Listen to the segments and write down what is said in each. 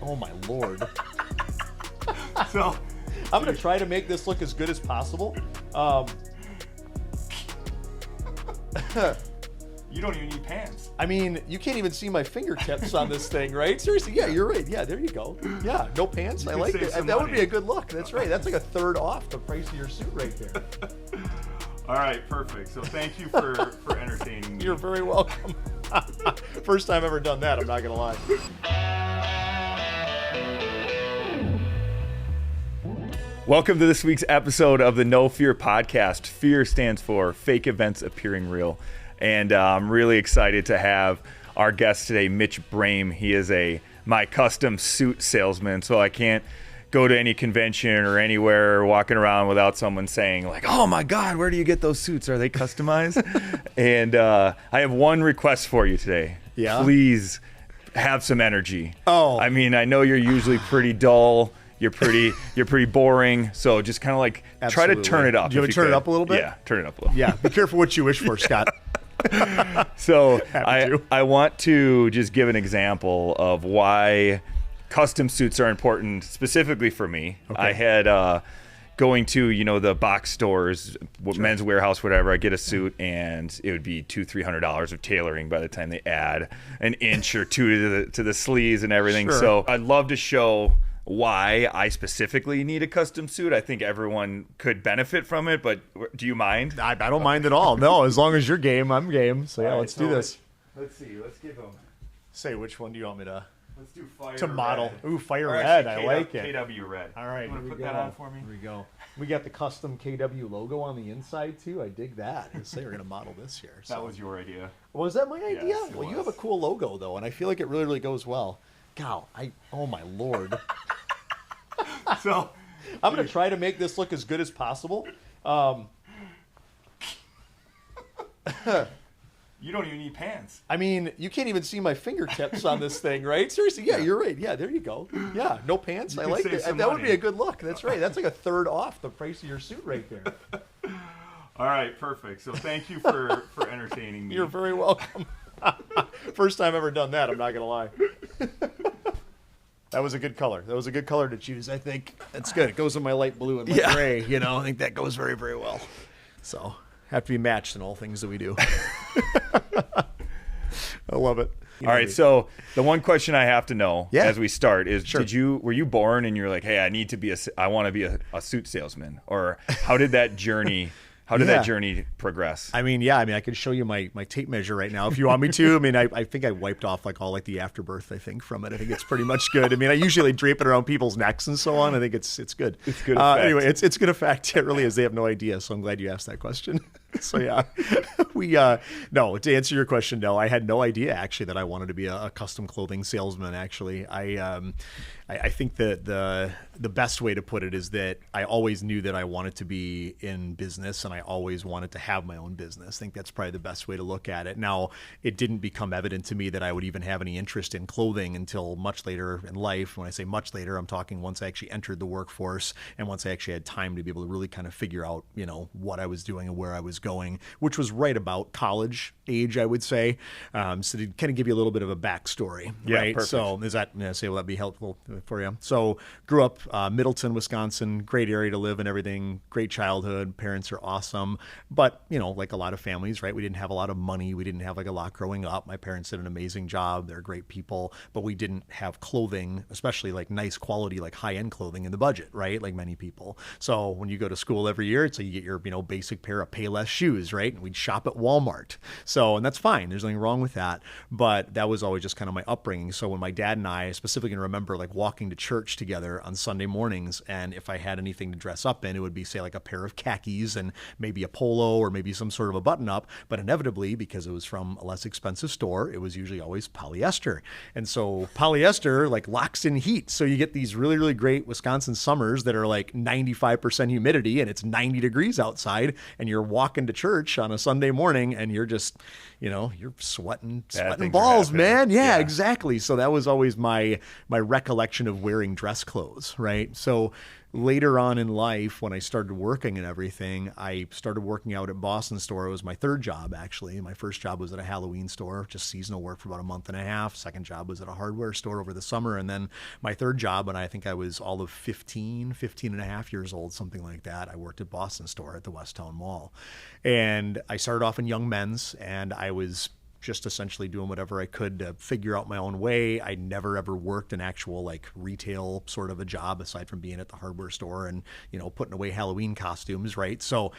Oh my Lord. So I'm going to try to make this look as good as possible. you don't even need pants. I mean, you can't even see my fingertips on this thing, right? Seriously, yeah, you're right. Yeah, there you go. Yeah, no pants. I like it. That would be a good look. That's right. That's like a third off the price of your suit right there. All right, perfect. So thank you for entertaining me. You're very welcome. First time ever done that, I'm not going to lie. Welcome to this week's episode of the No Fear podcast. FEAR stands for Fake Events Appearing Real. And I'm really excited to have our guest today, Mitch Bram. He is my custom suit salesman, so I can't go to any convention or anywhere walking around without someone saying like, oh my God, where do you get those suits? Are they customized? And I have one request for you today. Yeah. Please have some energy. Oh. I mean, I know you're usually pretty dull. You're pretty boring. So just kind of like Absolutely. Try to turn it up. Do you want to turn it up a little bit? Yeah, turn it up a little. Yeah, be careful what you wish for, Scott. So I want to just give an example of why custom suits are important specifically for me. Okay. I had going to, the box stores, sure. Men's Warehouse, whatever. I get a suit and it would be $200-300 of tailoring by the time they add an inch or two to the sleeves and everything. Sure. So I'd love to show why I specifically need a custom suit. I think everyone could benefit from it, but do you mind? I don't mind at all. No, as long as you're game, I'm game. So yeah, right, let's do this. Let's see. Let's give them. Say which one do you want me to? Let's do fire to model. red. Ooh, fire or red. actually, I like it. KW red. All right, you want to put go. that on for me? Here we go. We got the custom KW logo on the inside too. I dig that. I say we're gonna model this here. So. That was your idea. Was that my idea? Yes, well, was. You have a cool logo though, and I feel like it really, really goes well. God, oh my Lord. So I'm going to try to make this look as good as possible. You don't even need pants. I mean, you can't even see my fingertips on this thing, right? Seriously, yeah, you're right. Yeah, there you go. Yeah, no pants. I like it. That would be a good look. That's right. That's like a third off the price of your suit right there. All right, perfect. So thank you for entertaining me. You're very welcome. First time ever done that, I'm not going to lie. That was a good color. That was a good color to choose, I think. That's good. It goes with my light blue and my gray, I think that goes very, very well. So, have to be matched in all things that we do. I love it. All right, so the one question I have to know as we start is, sure. Were you born and you're like, hey, I want to be a suit salesman? Or how did that journey that journey progress? I could show you my tape measure right now if you want me to. I think I wiped off all the afterbirth, I think, from it. I think it's pretty much good. I usually drape it around people's necks and so on. I think it's good. It's good effect. Anyway, it's good effect. It really is. They have no idea. So I'm glad you asked that question. So yeah, no, to answer your question, no, I had no idea actually that I wanted to be a custom clothing salesman. Actually, I think that the best way to put it is that I always knew that I wanted to be in business and I always wanted to have my own business. I think that's probably the best way to look at it. Now, it didn't become evident to me that I would even have any interest in clothing until much later in life. When I say much later, I'm talking once I actually entered the workforce and once I actually had time to be able to really kind of figure out, what I was doing and where I was going, which was right about college age, I would say. So to kind of give you a little bit of a backstory, right? Perfect. So will that be helpful for you? So grew up Middleton, Wisconsin, great area to live and everything, great childhood. Parents are awesome. But, like a lot of families, right? We didn't have a lot of money. We didn't have a lot growing up. My parents did an amazing job. They're great people, but we didn't have clothing, especially nice quality, high-end clothing in the budget, right? Like many people. So when you go to school every year, so you get your, basic pair of Payless shoes, right? And we'd shop at Walmart. So, and that's fine. There's nothing wrong with that. But that was always just kind of my upbringing. So when my dad and I specifically can remember walking to church together on Sunday mornings, and if I had anything to dress up in, it would be say a pair of khakis and maybe a polo or maybe some sort of a button up. But inevitably, because it was from a less expensive store, it was usually always polyester. And so polyester locks in heat. So you get these really, really great Wisconsin summers that are 95% humidity and it's 90 degrees outside, and you're walking to church on a Sunday morning and you're just, you're sweating balls, man. Yeah, exactly. So that was always my recollection of wearing dress clothes, right? So later on in life, when I started working and everything, I started working out at Boston store. It was my third job, actually. My first job was at a Halloween store, just seasonal work for about a month and a half. Second job was at a hardware store over the summer. And then my third job, when I think I was all of 15 and a half years old, something like that, I worked at Boston store at the Westtown Mall. And I started off in young men's, and I was just essentially doing whatever I could to figure out my own way. I never ever worked an actual like retail sort of a job aside from being at the hardware store and, putting away Halloween costumes, right? So,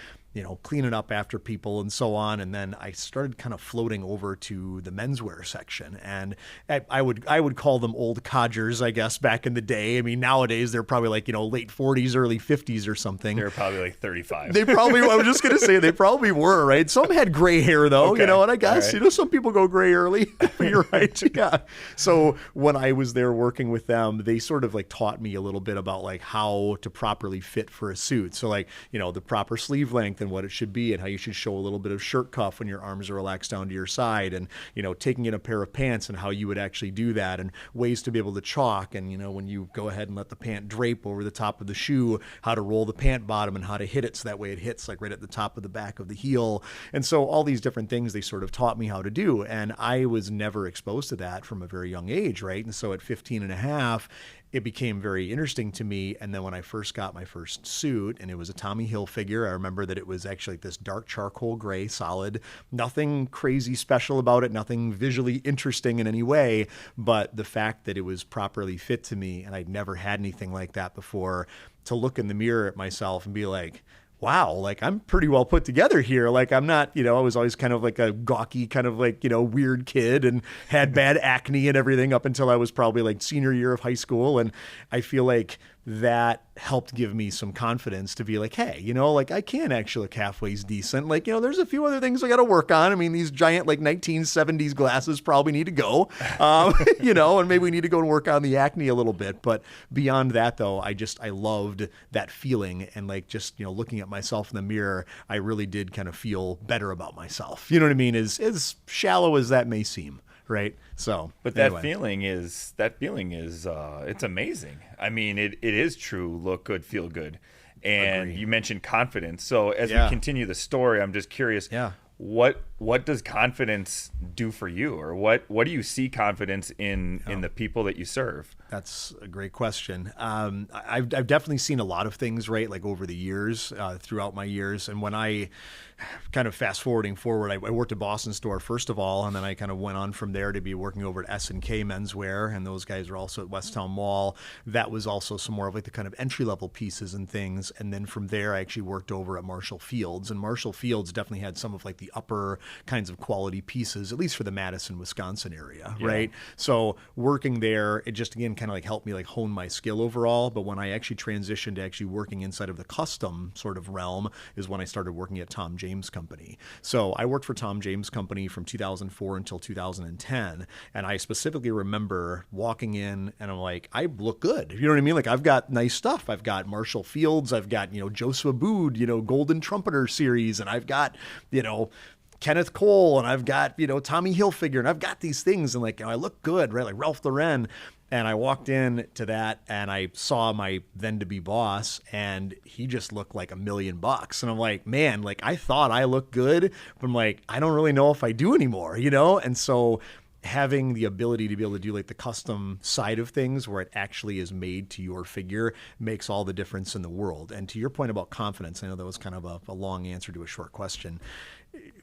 cleaning up after people and so on. And then I started kind of floating over to the menswear section. And I would call them old codgers, I guess, back in the day. I mean, nowadays they're probably like, late 40s, early 50s or something. They're probably like 35. They probably, I was just going to say, they probably were, right? Some had gray hair though, Okay. and I guess, Right. some people go gray early. You're right. Yeah. So when I was there working with them, they sort of like taught me a little bit about like how to properly fit for a suit. So like, the proper sleeve length and what it should be and how you should show a little bit of shirt cuff when your arms are relaxed down to your side, and, taking in a pair of pants and how you would actually do that, and ways to be able to chalk, and, when you go ahead and let the pant drape over the top of the shoe, how to roll the pant bottom and how to hit it so that way it hits like right at the top of the back of the heel. And so all these different things they sort of taught me how to do. And I was never exposed to that from a very young age, right? And so at 15 and a half, it became very interesting to me. And then when I first got my first suit, and it was a Tommy Hilfiger, I remember that it was actually like this dark charcoal gray solid, nothing crazy special about it, nothing visually interesting in any way, but the fact that it was properly fit to me, and I'd never had anything like that before, to look in the mirror at myself and be like, wow, like I'm pretty well put together here. Like I'm not, I was always kind of like a gawky kind of like, weird kid and had bad acne and everything up until I was probably like senior year of high school. And I feel like that helped give me some confidence to be like, hey, like I can actually look halfway decent. Like, there's a few other things I got to work on. I mean, these giant like 1970s glasses probably need to go, and maybe we need to go and work on the acne a little bit. But beyond that though, I loved that feeling, and like just, looking at myself in the mirror, I really did kind of feel better about myself. You know what I mean? As shallow as that may seem. Right. So, but anyway. that feeling is, it's amazing. I mean, it is true. Look good, feel good. And Agreed. You mentioned confidence. So as we Yeah. continue the story, I'm just curious, Yeah. what does confidence do for you, or what do you see confidence in the people that you serve? That's a great question. I've definitely seen a lot of things, right? Like over the years, throughout my years. And when I kind of fast forwarding forward, I worked at Boston store first of all, and then I kind of went on from there to be working over at S&K Menswear, and those guys are also at Westtown Mall. That was also some more of like the kind of entry level pieces and things. And then from there, I actually worked over at Marshall Field's, and Marshall Field's definitely had some of like the upper kinds of quality pieces, at least for the Madison, Wisconsin area, Yeah. right? So working there, it just again kind of like helped me like hone my skill overall. But when I actually transitioned to actually working inside of the custom sort of realm is when I started working at Tom James Company. So I worked for Tom James Company from 2004 until 2010. And I specifically remember walking in and I'm like, I look good. You know what I mean? Like I've got nice stuff. I've got Marshall Field's, I've got, Joseph Abood, Golden Trumpeter series, and I've got, Kenneth Cole, and I've got, Tommy Hilfiger, and I've got these things, and like, I look good, right? Like Ralph Lauren. And I walked in to that and I saw my then to be boss, and he just looked like $1 million. And I'm like, man, like I thought I looked good, but I'm like, I don't really know if I do anymore, And so having the ability to be able to do like the custom side of things where it actually is made to your figure makes all the difference in the world. And to your point about confidence, I know that was kind of a long answer to a short question.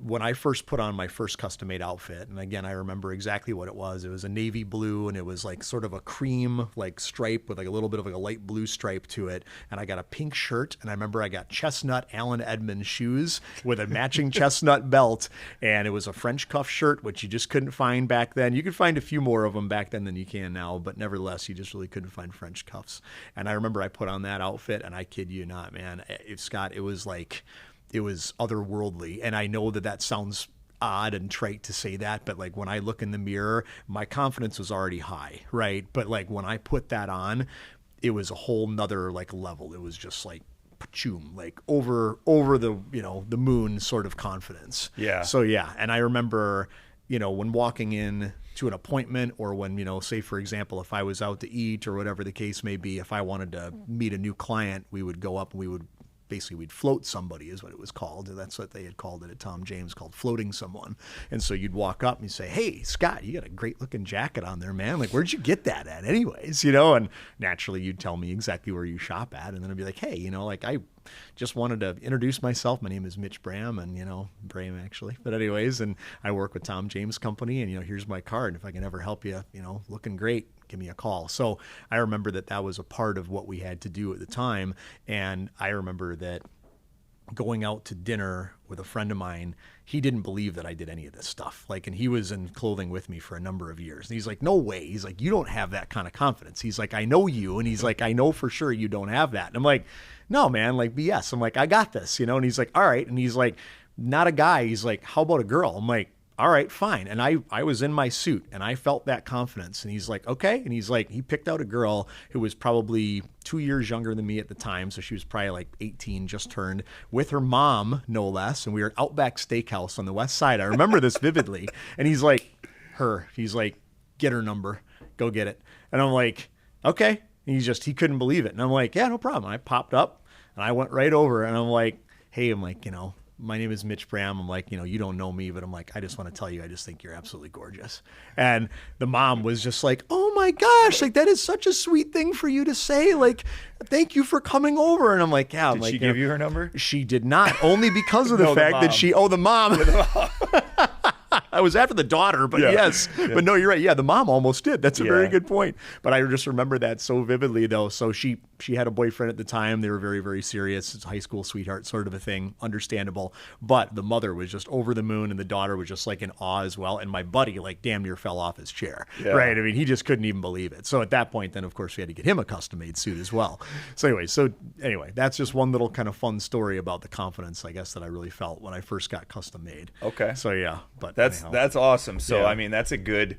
When I first put on my first custom made outfit, and again, I remember exactly what it was. It was a navy blue, and it was like sort of a cream like stripe with like a little bit of like a light blue stripe to it. And I got a pink shirt, and I remember I got chestnut Allen Edmonds shoes with a matching chestnut belt, and it was a French cuff shirt, which you just couldn't find back then. You could find a few more of them back then than you can now, but nevertheless, you just really couldn't find French cuffs. And I remember I put on that outfit, and I kid you not, man, Scott, it was like, it was otherworldly. And I know that sounds odd and trite to say that, but like when I look in the mirror, my confidence was already high, right? But like when I put that on, it was a whole nother like level. It was just like, pachoom, like over the, the moon sort of confidence. Yeah. So yeah. And I remember, when walking in to an appointment, or when, say for example, if I was out to eat or whatever the case may be, if I wanted to meet a new client, we would go up and we'd float somebody, is what it was called. That's what they had called it at Tom James, called floating someone. And so you'd walk up and you'd say, "Hey, Scott, you got a great looking jacket on there, man. Like, where'd you get that at anyways?" And naturally you'd tell me exactly where you shop at. And then I'd be like, "Hey, like I just wanted to introduce myself. My name is Mitch Bram," and, Bram actually. But anyways, and I work with Tom James Company, and, here's my card. If I can ever help you, looking great, give me a call. So I remember that was a part of what we had to do at the time. And I remember that going out to dinner with a friend of mine, he didn't believe that I did any of this stuff. And he was in clothing with me for a number of years. And he's like, "No way." He's like, "You don't have that kind of confidence." He's like, "I know you." And he's like, "I know for sure you don't have that." And I'm like, "No, man, BS." I'm like, "I got this," And he's like, "All right." And he's like, "Not a guy." He's like, "How about a girl?" I'm like, "All right, fine." And I was in my suit and I felt that confidence. And he's like, "Okay." And he's like, he picked out a girl who was probably 2 years younger than me at the time. So she was probably 18, just turned, with her mom, no less. And we were at Outback Steakhouse on the West Side. I remember this vividly. And he's like, he's like, "Get her number, go get it." And I'm like, "Okay." And he couldn't believe it. And I'm like, "Yeah, no problem." And I popped up and I went right over and I'm like, "Hey," I'm like, "My name is Mitch Bram." I'm like, "You don't know me, but I'm like, I just want to tell you, I just think you're absolutely gorgeous." And the mom was just like, "Oh my gosh, that is such a sweet thing for you to say. Thank you for coming over." And I'm like, "Yeah." Did she give you her number? She did not, only because of the fact that the mom. I was after the daughter, but yes. Yeah. But no, you're right. Yeah, the mom almost did. That's a very good point. But I just remember that so vividly, though. So she had a boyfriend at the time. They were very, very serious. It's a high school sweetheart sort of a thing. Understandable. But the mother was just over the moon, and the daughter was just in awe as well. And my buddy damn near fell off his chair. Yeah. Right? I mean, he just couldn't even believe it. So at that point, then, of course, we had to get him a custom-made suit as well. So anyway, that's just one little kind of fun story about the confidence, I guess, that I really felt when I first got custom made. Okay. So yeah, but that's awesome. So I mean, that's a good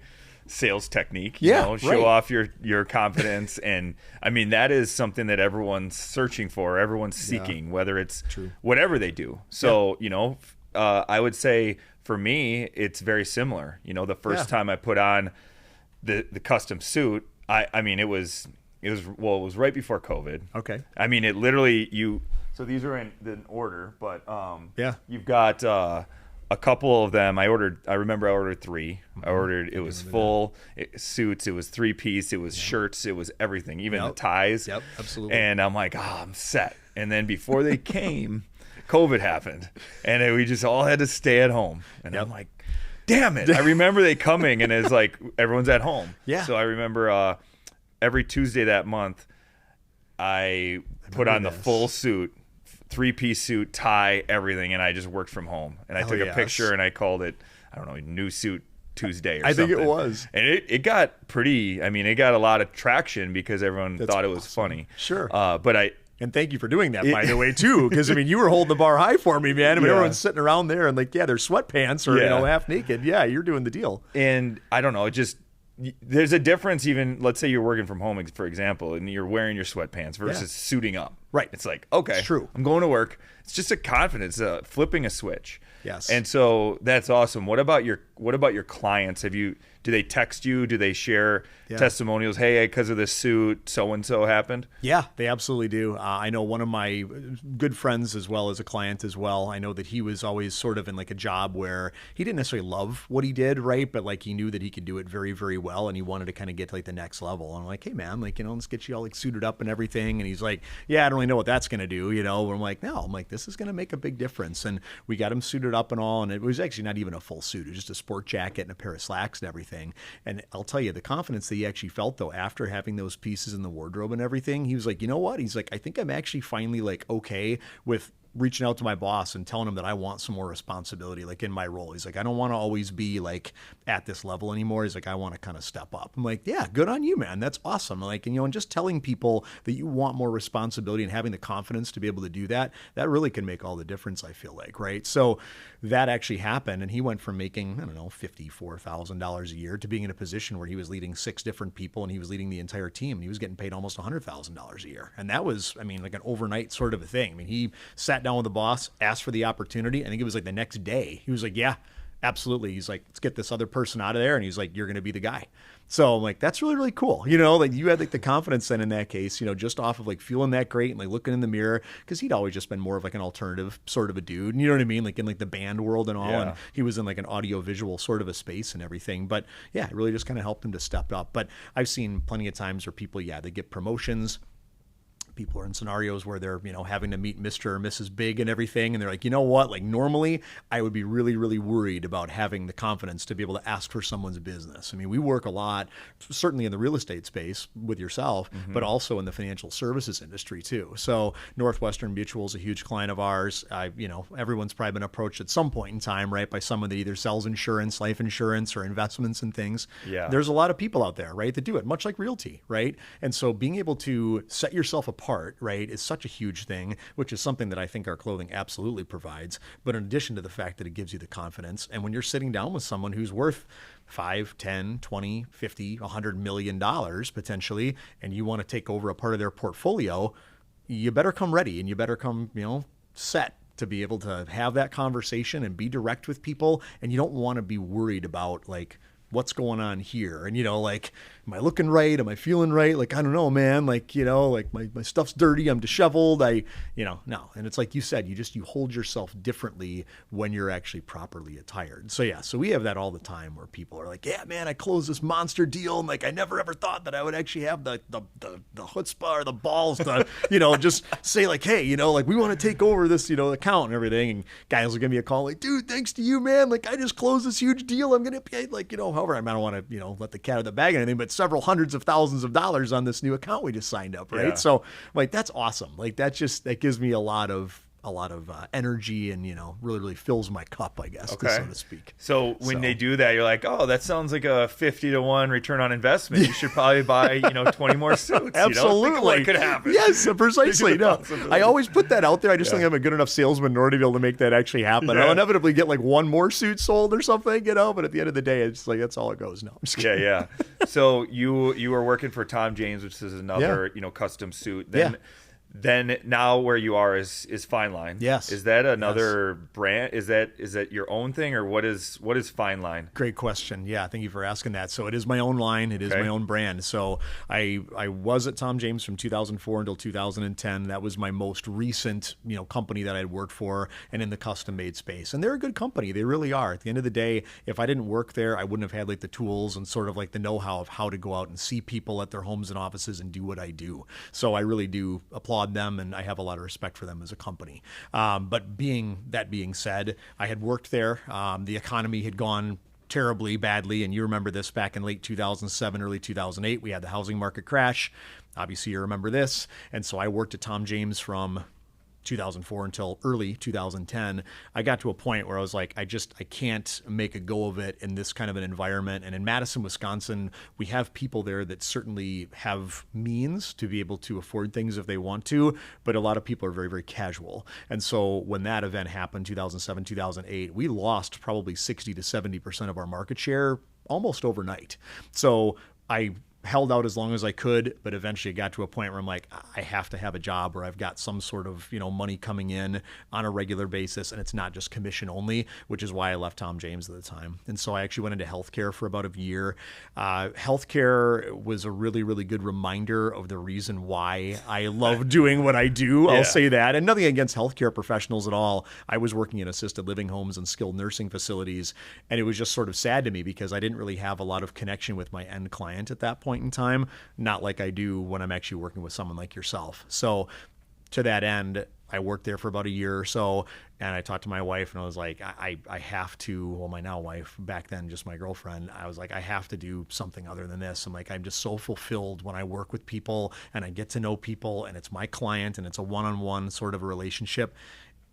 sales technique. Show off your confidence, and I mean that is something that everyone's searching for, everyone's seeking, whether it's whatever they do. So I would say for me, it's very similar. The first time I put on the custom suit, I mean it was right before COVID. Okay. I mean it literally so these are in order, but you've got a couple of them. I remember I ordered 3. It was full suits. It was 3-piece. It was shirts. It was everything, even the ties. Yep, absolutely. And I'm like, I'm set. And then before they came, COVID happened, and we just all had to stay at home. And I'm like, damn it. I remember they coming, and it's like everyone's at home. Yeah. So I remember every Tuesday that month, I put on the full suit, 3-piece suit, tie, everything, and I just worked from home. And I took a picture and I called it, I don't know, New Suit Tuesday or something. I think it was. And it got it got a lot of traction because everyone thought it was funny. Sure. And thank you for doing that, by the way, too, because you were holding the bar high for me, man. I mean, everyone's sitting around there and they're sweatpants or half naked. Yeah, you're doing the deal. And I don't know, there's a difference. Even let's say you're working from home, for example, and you're wearing your sweatpants versus suiting up. Right. It's like, okay, it's true. I'm going to work. It's just a confidence, flipping a switch. Yes. And so that's awesome. What about your clients? Do they text you? Do they share testimonials? Hey, because of this suit, so-and-so happened? Yeah, they absolutely do. I know one of my good friends as well as a client as well. I know that he was always sort of in a job where he didn't necessarily love what he did, right? But he knew that he could do it very, very well, and he wanted to kind of get to the next level. And I'm like, hey, man, let's get you all suited up and everything. And he's like, yeah, I don't really know what that's going to do, And I'm like, no, this is going to make a big difference. And we got him suited up and all, and it was actually not even a full suit. It was just a sport jacket and a pair of slacks and everything. And I'll tell you, the confidence that he actually felt, though, after having those pieces in the wardrobe and everything, he was like, you know what? He's like, I think I'm actually finally okay with reaching out to my boss and telling him that I want some more responsibility, in my role. He's like, I don't want to always be at this level anymore. He's like, I want to kind of step up. I'm like, yeah, good on you, man. That's awesome. And just telling people that you want more responsibility and having the confidence to be able to do that really can make all the difference, I feel like, right? So that actually happened. And he went from making, I don't know, $54,000 a year to being in a position where he was leading 6 different people and he was leading the entire team. And he was getting paid almost $100,000 a year. And that was, an overnight sort of a thing. He sat down with the boss, asked for the opportunity. I think it was the next day. He was like, yeah, absolutely. He's like, let's get this other person out of there. And he's like, you're going to be the guy. So I'm like, that's really, really cool. You know, like you had like the confidence then in that case, you know, just off of like feeling that great and like looking in the mirror, because he'd always just been more of like an alternative sort of a dude. You know what I mean? Like in like the band world and all. Yeah. And he was in like an audio visual sort of a space and everything. But yeah, it really just kind of helped him to step up. But I've seen plenty of times where people, yeah, they get promotions. People are in scenarios where they're, you know, having to meet Mr. or Mrs. Big and everything. And they're like, you know what? Like normally I would be really, really worried about having the confidence to be able to ask for someone's business. I mean, we work a lot, certainly in the real estate space with yourself, but also in the financial services industry too. So Northwestern Mutual is a huge client of ours. You know, everyone's probably been approached at some point in time, right, by someone that either sells insurance, life insurance, or investments and things. Yeah. There's a lot of people out there, right, that do it, much like realty, right? And so being able to set yourself apart, right, is such a huge thing, which is something that I think our clothing absolutely provides. But in addition to the fact that it gives you the confidence, and when you're sitting down with someone who's worth 5, 10, 20, 50, $100 million potentially, and you want to take over a part of their portfolio, you better come ready and you better come, you know, set to be able to have that conversation and be direct with people. And you don't want to be worried about like, what's going on here? And, you know, like, am I looking right? Am I feeling right? Like, I don't know, man. Like, you know, like my stuff's dirty. I'm disheveled. No. And it's like you said, you hold yourself differently when you're actually properly attired. So yeah, so we have that all the time where people are like, yeah, man, I closed this monster deal. And like, I never ever thought that I would actually have the chutzpah or the balls to, you know, just say like, hey, you know, like we want to take over this, you know, account and everything. And guys will give me a call like, dude, thanks to you, man. Like I just closed this huge deal. I'm going to pay like, you know, however, I don't want to, you know, let the cat out of the bag or anything, but several hundreds of thousands of dollars on this new account we just signed up, right? Yeah. So like, that's awesome. Like that gives me a lot of energy and, you know, really, really fills my cup, I guess, so to speak. So when they do that, you're like, oh, that sounds like a 50-to-1 return on investment. You should probably buy, you know, 20 more suits. Absolutely. You know? Think of what could happen. Yes, precisely. No, I always put that out there. I just think I'm a good enough salesman in order to be able to make that actually happen. Yeah. I'll inevitably get like one more suit sold or something, you know, but at the end of the day, it's like, that's all it goes. No, I'm just kidding. Yeah. So you were working for Tom James, which is another, you know, custom suit. Then now where you are is Fine Line. Yes. Is that another brand? Is that your own thing, or what is Fine Line? Great question. Yeah, thank you for asking that. So it is my own line. It is my own brand. So I was at Tom James from 2004 until 2010. That was my most recent, you know, company that I'd worked for and in the custom made space. And they're a good company. They really are. At the end of the day, if I didn't work there, I wouldn't have had like the tools and sort of like the know-how of how to go out and see people at their homes and offices and do what I do. So I really do applaud them, and I have a lot of respect for them as a company. But that being said, I had worked there. The economy had gone terribly badly, and you remember this back in late 2007, early 2008. We had the housing market crash. Obviously, you remember this. And so I worked at Tom James from 2004 until early 2010. I got to a point where I was like, I can't make a go of it in this kind of an environment. And in Madison, Wisconsin, we have people there that certainly have means to be able to afford things if they want to, but a lot of people are very, very casual. And so when that event happened, 2007, 2008, we lost probably 60 to 70% of our market share almost overnight. So I held out as long as I could, but eventually it got to a point where I'm like, I have to have a job where I've got some sort of, you know, money coming in on a regular basis, and it's not just commission only, which is why I left Tom James at the time. And so I actually went into healthcare for about a year. Healthcare was a really, really good reminder of the reason why I love doing what I do. I'll say that. And nothing against healthcare professionals at all. I was working in assisted living homes and skilled nursing facilities, and it was just sort of sad to me because I didn't really have a lot of connection with my end client at that point in time, not like I do when I'm actually working with someone like yourself. So to that end, I worked there for about a year or so, and I talked to my wife, and I was like, I have to, well, my now wife, back then just my girlfriend, I was like, I have to do something other than this. I'm like, I'm just so fulfilled when I work with people and I get to know people, and it's my client and it's a one-on-one sort of a relationship.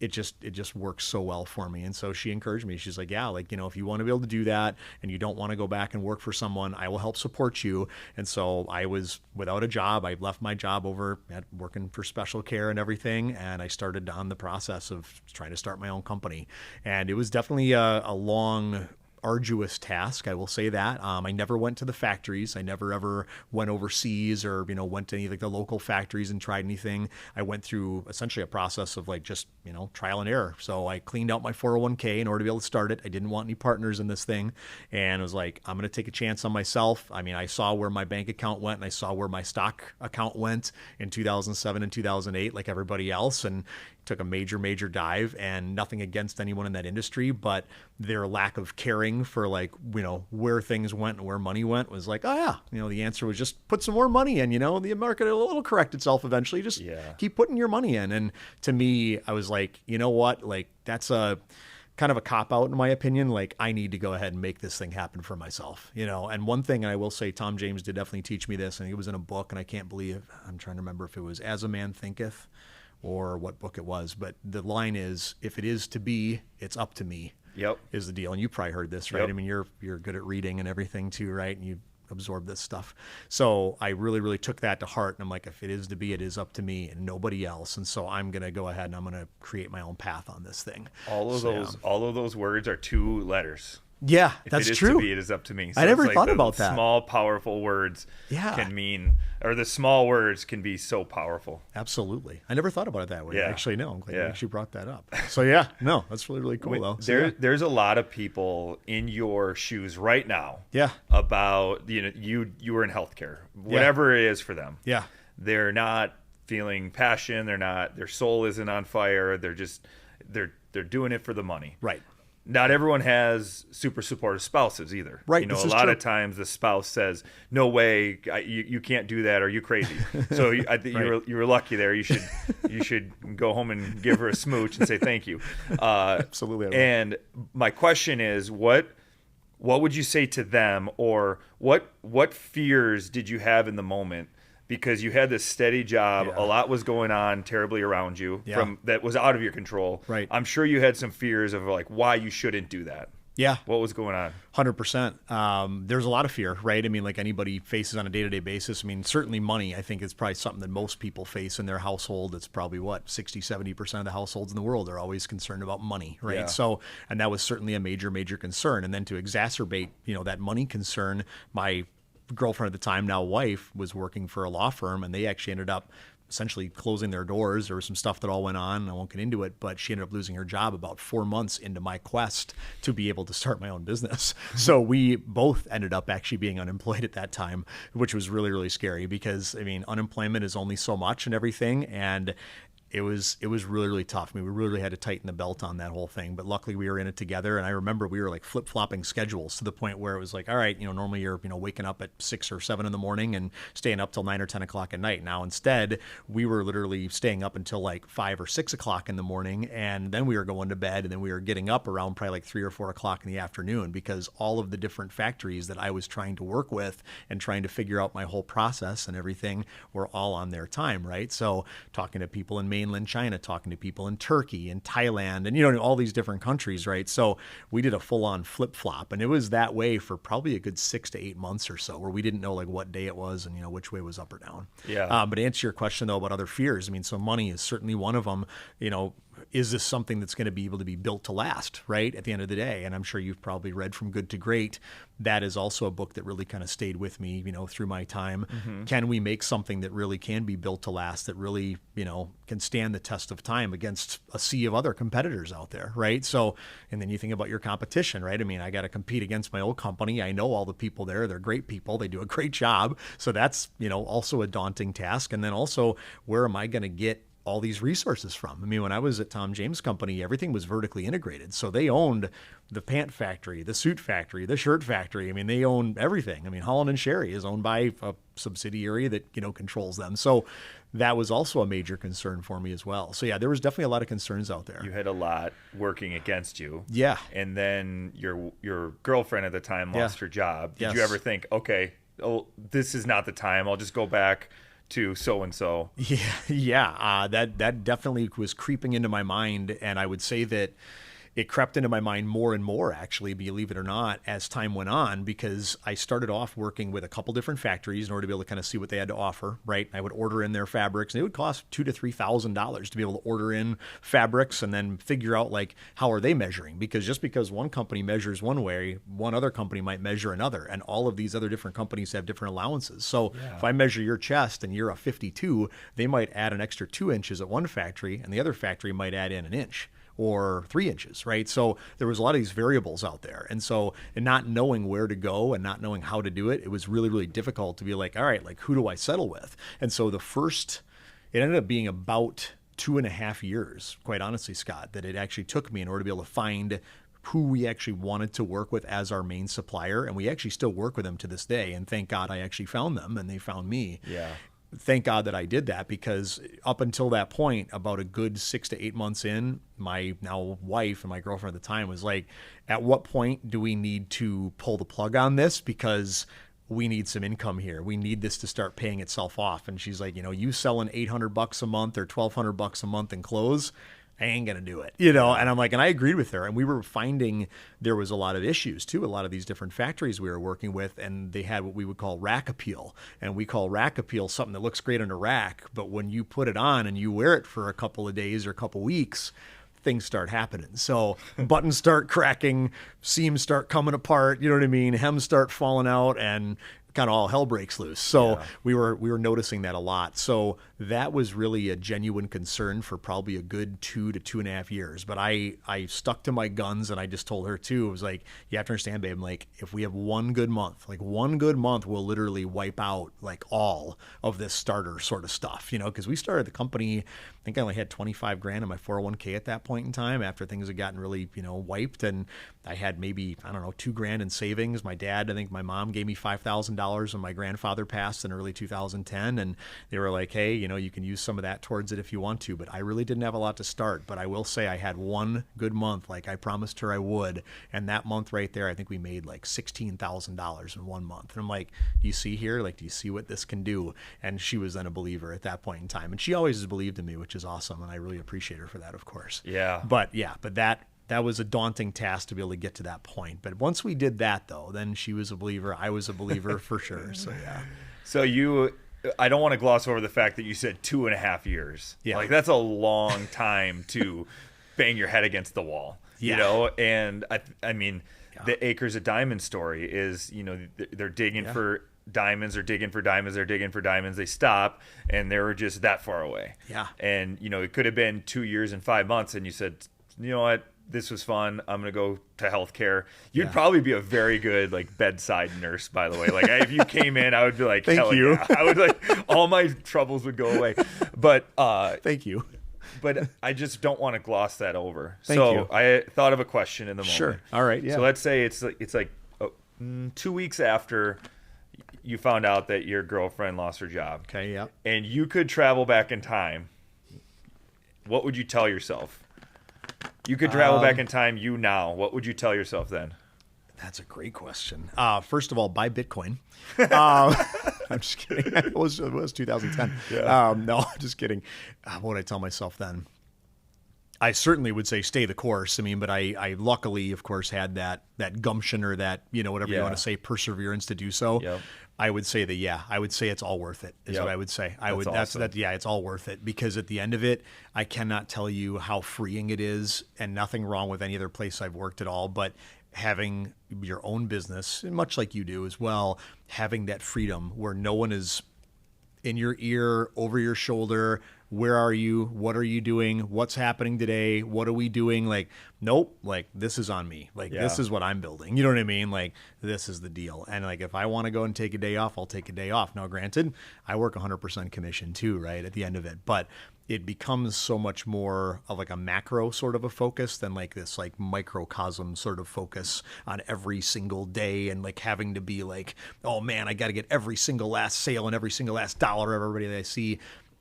It just works so well for me. And so she encouraged me. She's like, yeah, like, you know, if you want to be able to do that and you don't want to go back and work for someone, I will help support you. And so I was without a job. I left my job over at working for special care and everything. And I started on the process of trying to start my own company. And it was definitely a long arduous task. I will say that. I never went to the factories. I never ever went overseas or, went to any like the local factories and tried anything. I went through essentially a process of like just, trial and error. So I cleaned out my 401k in order to be able to start it. I didn't want any partners in this thing. And I was like, I'm going to take a chance on myself. I mean, I saw where my bank account went and I saw where my stock account went in 2007 and 2008, like everybody else. And took a major dive, and nothing against anyone in that industry, but their lack of caring for like, where things went and where money went was like, oh yeah, the answer was just put some more money in, the market will correct itself eventually. Just keep putting your money in. And to me, I was like, you know what? Like that's a kind of a cop out in my opinion. Like I need to go ahead and make this thing happen for myself, and one thing, and I will say Tom James did definitely teach me this, and it was in a book, and I can't believe, I'm trying to remember if it was As a Man Thinketh or what book it was, but the line is, if it is to be, it's up to me. Yep. Is the deal. And you probably heard this, right? Yep. I mean, you're good at reading and everything too, right? And you absorb this stuff. So I really took that to heart, and I'm like, if it is to be, it is up to me and nobody else. And so I'm going to go ahead and I'm going to create my own path on this thing. All of those words are 2 letters. Yeah, if that's it is true. To be, it is up to me. So I never thought about that. Small, powerful words can mean, or the small words can be so powerful. Absolutely. I never thought about it that way. Yeah. Actually, no. I'm glad you actually brought that up. So no, that's really cool though. So, there's a lot of people in your shoes right now. Yeah. About, you were in healthcare, whatever it is for them. Yeah. They're not feeling passion. Their soul isn't on fire. They're just, they're doing it for the money. Right. Not everyone has super supportive spouses either. Right. A lot of times the spouse says, "No way, you can't do that. Are you crazy?" So I think you were lucky there. You should go home and give her a smooch and say thank you. Absolutely. And my question is, what would you say to them, or what fears did you have in the moment? Because you had this steady job, a lot was going on terribly around you that was out of your control. Right. I'm sure you had some fears of like why you shouldn't do that. Yeah. What was going on? 100%. There's a lot of fear, right? I mean, like anybody faces on a day-to-day basis. I mean, certainly money, I think is probably something that most people face in their household. It's probably 60-70% of the households in the world are always concerned about money, right? Yeah. So, and that was certainly a major concern. And then to exacerbate, that money concern, my girlfriend at the time, now wife, was working for a law firm, and they actually ended up essentially closing their doors. There was some stuff that all went on. I won't get into it, but she ended up losing her job about 4 months into my quest to be able to start my own business. So we both ended up actually being unemployed at that time, which was really scary because, I mean, unemployment is only so much and everything. And it was really tough. I mean, we really had to tighten the belt on that whole thing, but luckily we were in it together. And I remember we were like flip-flopping schedules to the point where it was like, all right, normally you're, waking up at 6 or 7 in the morning and staying up till 9 or 10 o'clock at night. Now, instead, we were literally staying up until like 5 or 6 o'clock in the morning. And then we were going to bed, and then we were getting up around probably like 3 or 4 o'clock in the afternoon, because all of the different factories that I was trying to work with and trying to figure out my whole process and everything were all on their time, right? So talking to people in mainland China, talking to people in Turkey and Thailand and, all these different countries, right? So we did a full-on flip-flop, and it was that way for probably a good 6 to 8 months or so, where we didn't know like what day it was and, which way was up or down. Yeah. But to answer your question though about other fears, I mean, so money is certainly one of them. Is this something that's going to be able to be built to last, right? At the end of the day. And I'm sure you've probably read From Good to Great. That is also a book that really kind of stayed with me, through my time. Mm-hmm. Can we make something that really can be built to last, that really, can stand the test of time against a sea of other competitors out there, right? So, and then you think about your competition, right? I mean, I got to compete against my old company. I know all the people there. They're great people. They do a great job. So that's, also a daunting task. And then also, where am I going to get all these resources from? I mean, when I was at Tom James Company, everything was vertically integrated. So they owned the pant factory, the suit factory, the shirt factory. I mean, they own everything. I mean, Holland and Sherry is owned by a subsidiary that, controls them. So that was also a major concern for me as well. So yeah, there was definitely a lot of concerns out there. You had a lot working against you. Yeah. And then your girlfriend at the time lost her job. Did you ever think, okay, this is not the time, I'll just go back to so-and-so? Yeah. That definitely was creeping into my mind. And I would say that it crept into my mind more and more, actually, believe it or not, as time went on, because I started off working with a couple different factories in order to be able to kind of see what they had to offer, right? I would order in their fabrics, and it would cost $2,000 to $3,000 to be able to order in fabrics and then figure out like how are they measuring, because just because one company measures one way, one other company might measure another, and all of these other different companies have different allowances. So if I measure your chest and you're a 52, they might add an extra 2 inches at one factory, and the other factory might add in an inch or 3 inches, right? So there was a lot of these variables out there. And so, and not knowing where to go and not knowing how to do it, it was really, really difficult to be like, all right, like who do I settle with? And so it ended up being about 2.5 years, quite honestly, Scott, that it actually took me in order to be able to find who we actually wanted to work with as our main supplier. And we actually still work with them to this day. And thank God I actually found them and they found me. Yeah. Thank God that I did that, because up until that point, about a good 6 to 8 months in, my now wife and my girlfriend at the time was like, at what point do we need to pull the plug on this? Because we need some income here. We need this to start paying itself off. And she's like, you selling $800 a month or $1,200 a month in clothes, I ain't going to do it, And I'm like, and I agreed with her. And we were finding there was a lot of issues too. A lot of these different factories we were working with, and they had what we would call rack appeal. And we call rack appeal something that looks great on a rack, but when you put it on and you wear it for a couple of days or a couple of weeks, things start happening. So buttons start cracking, seams start coming apart, you know what I mean? Hems start falling out, and kind of all hell breaks loose. So we were noticing that a lot. So that was really a genuine concern for probably a good 2 to 2.5 years. But I stuck to my guns, and I just told her too, it was like, you have to understand, babe, like if we have one good month, we'll literally wipe out like all of this starter sort of stuff, because we started the company, I think I only had 25 grand in my 401k at that point in time, after things had gotten really, wiped. And I had maybe, I don't know, 2 grand in savings. My dad, I think my mom gave me $5,000 when my grandfather passed in early 2010. And they were like, hey, you can use some of that towards it if you want to. But I really didn't have a lot to start. But I will say I had one good month, like I promised her I would. And that month right there, I think we made like $16,000 in 1 month. And I'm like, do you see here? Like, do you see what this can do? And she was then a believer at that point in time. And she always has believed in me, which is awesome. And I really appreciate her for that, of course. Yeah. But that was a daunting task to be able to get to that point. But once we did that, though, then she was a believer. I was a believer for sure. So, yeah. So I don't want to gloss over the fact that you said 2.5 years. Yeah. Like, that's a long time to bang your head against the wall, And I mean, the Acres of Diamonds story is, they're digging for diamonds, they're digging for diamonds. They stop, and they were just that far away. Yeah. And, it could have been 2 years and 5 months, and you said, you know what? This was fun. I'm going to go to healthcare. You'd probably be a very good bedside nurse, by the way. Like if you came in, I would be like, thank you. Yeah. I would all my troubles would go away. But thank you. But I just don't want to gloss that over. Thank you. I thought of a question in the moment. Sure. All right. Yeah. So let's say it's like 2 weeks after you found out that your girlfriend lost her job. Okay. Yeah. And you could travel back in time. What would you tell yourself? You could travel back in time, now. What would you tell yourself then? That's a great question. First of all, buy Bitcoin. I'm just kidding. It was 2010. Yeah. No, just kidding. What would I tell myself then? I certainly would say stay the course. I mean, but I luckily, of course, had that gumption or that, whatever you want to say, perseverance to do so. Yep. I would say I would say it's all worth it is what I would say. It's all worth it, because at the end of it, I cannot tell you how freeing it is, and nothing wrong with any other place I've worked at all, but having your own business, much like you do as well, having that freedom where no one is in your ear, over your shoulder. Where are you? What are you doing? What's happening today? What are we doing? Like, nope, like this is on me. Like, this is what I'm building. You know what I mean? Like, this is the deal. And like, if I want to go and take a day off, I'll take a day off. Now, granted, I work 100% commission too, right? At the end of it, but it becomes so much more of like a macro sort of a focus than like this like microcosm sort of focus on every single day, and like having to be like, oh man, I got to get every single last sale and every single last dollar of everybody that I see.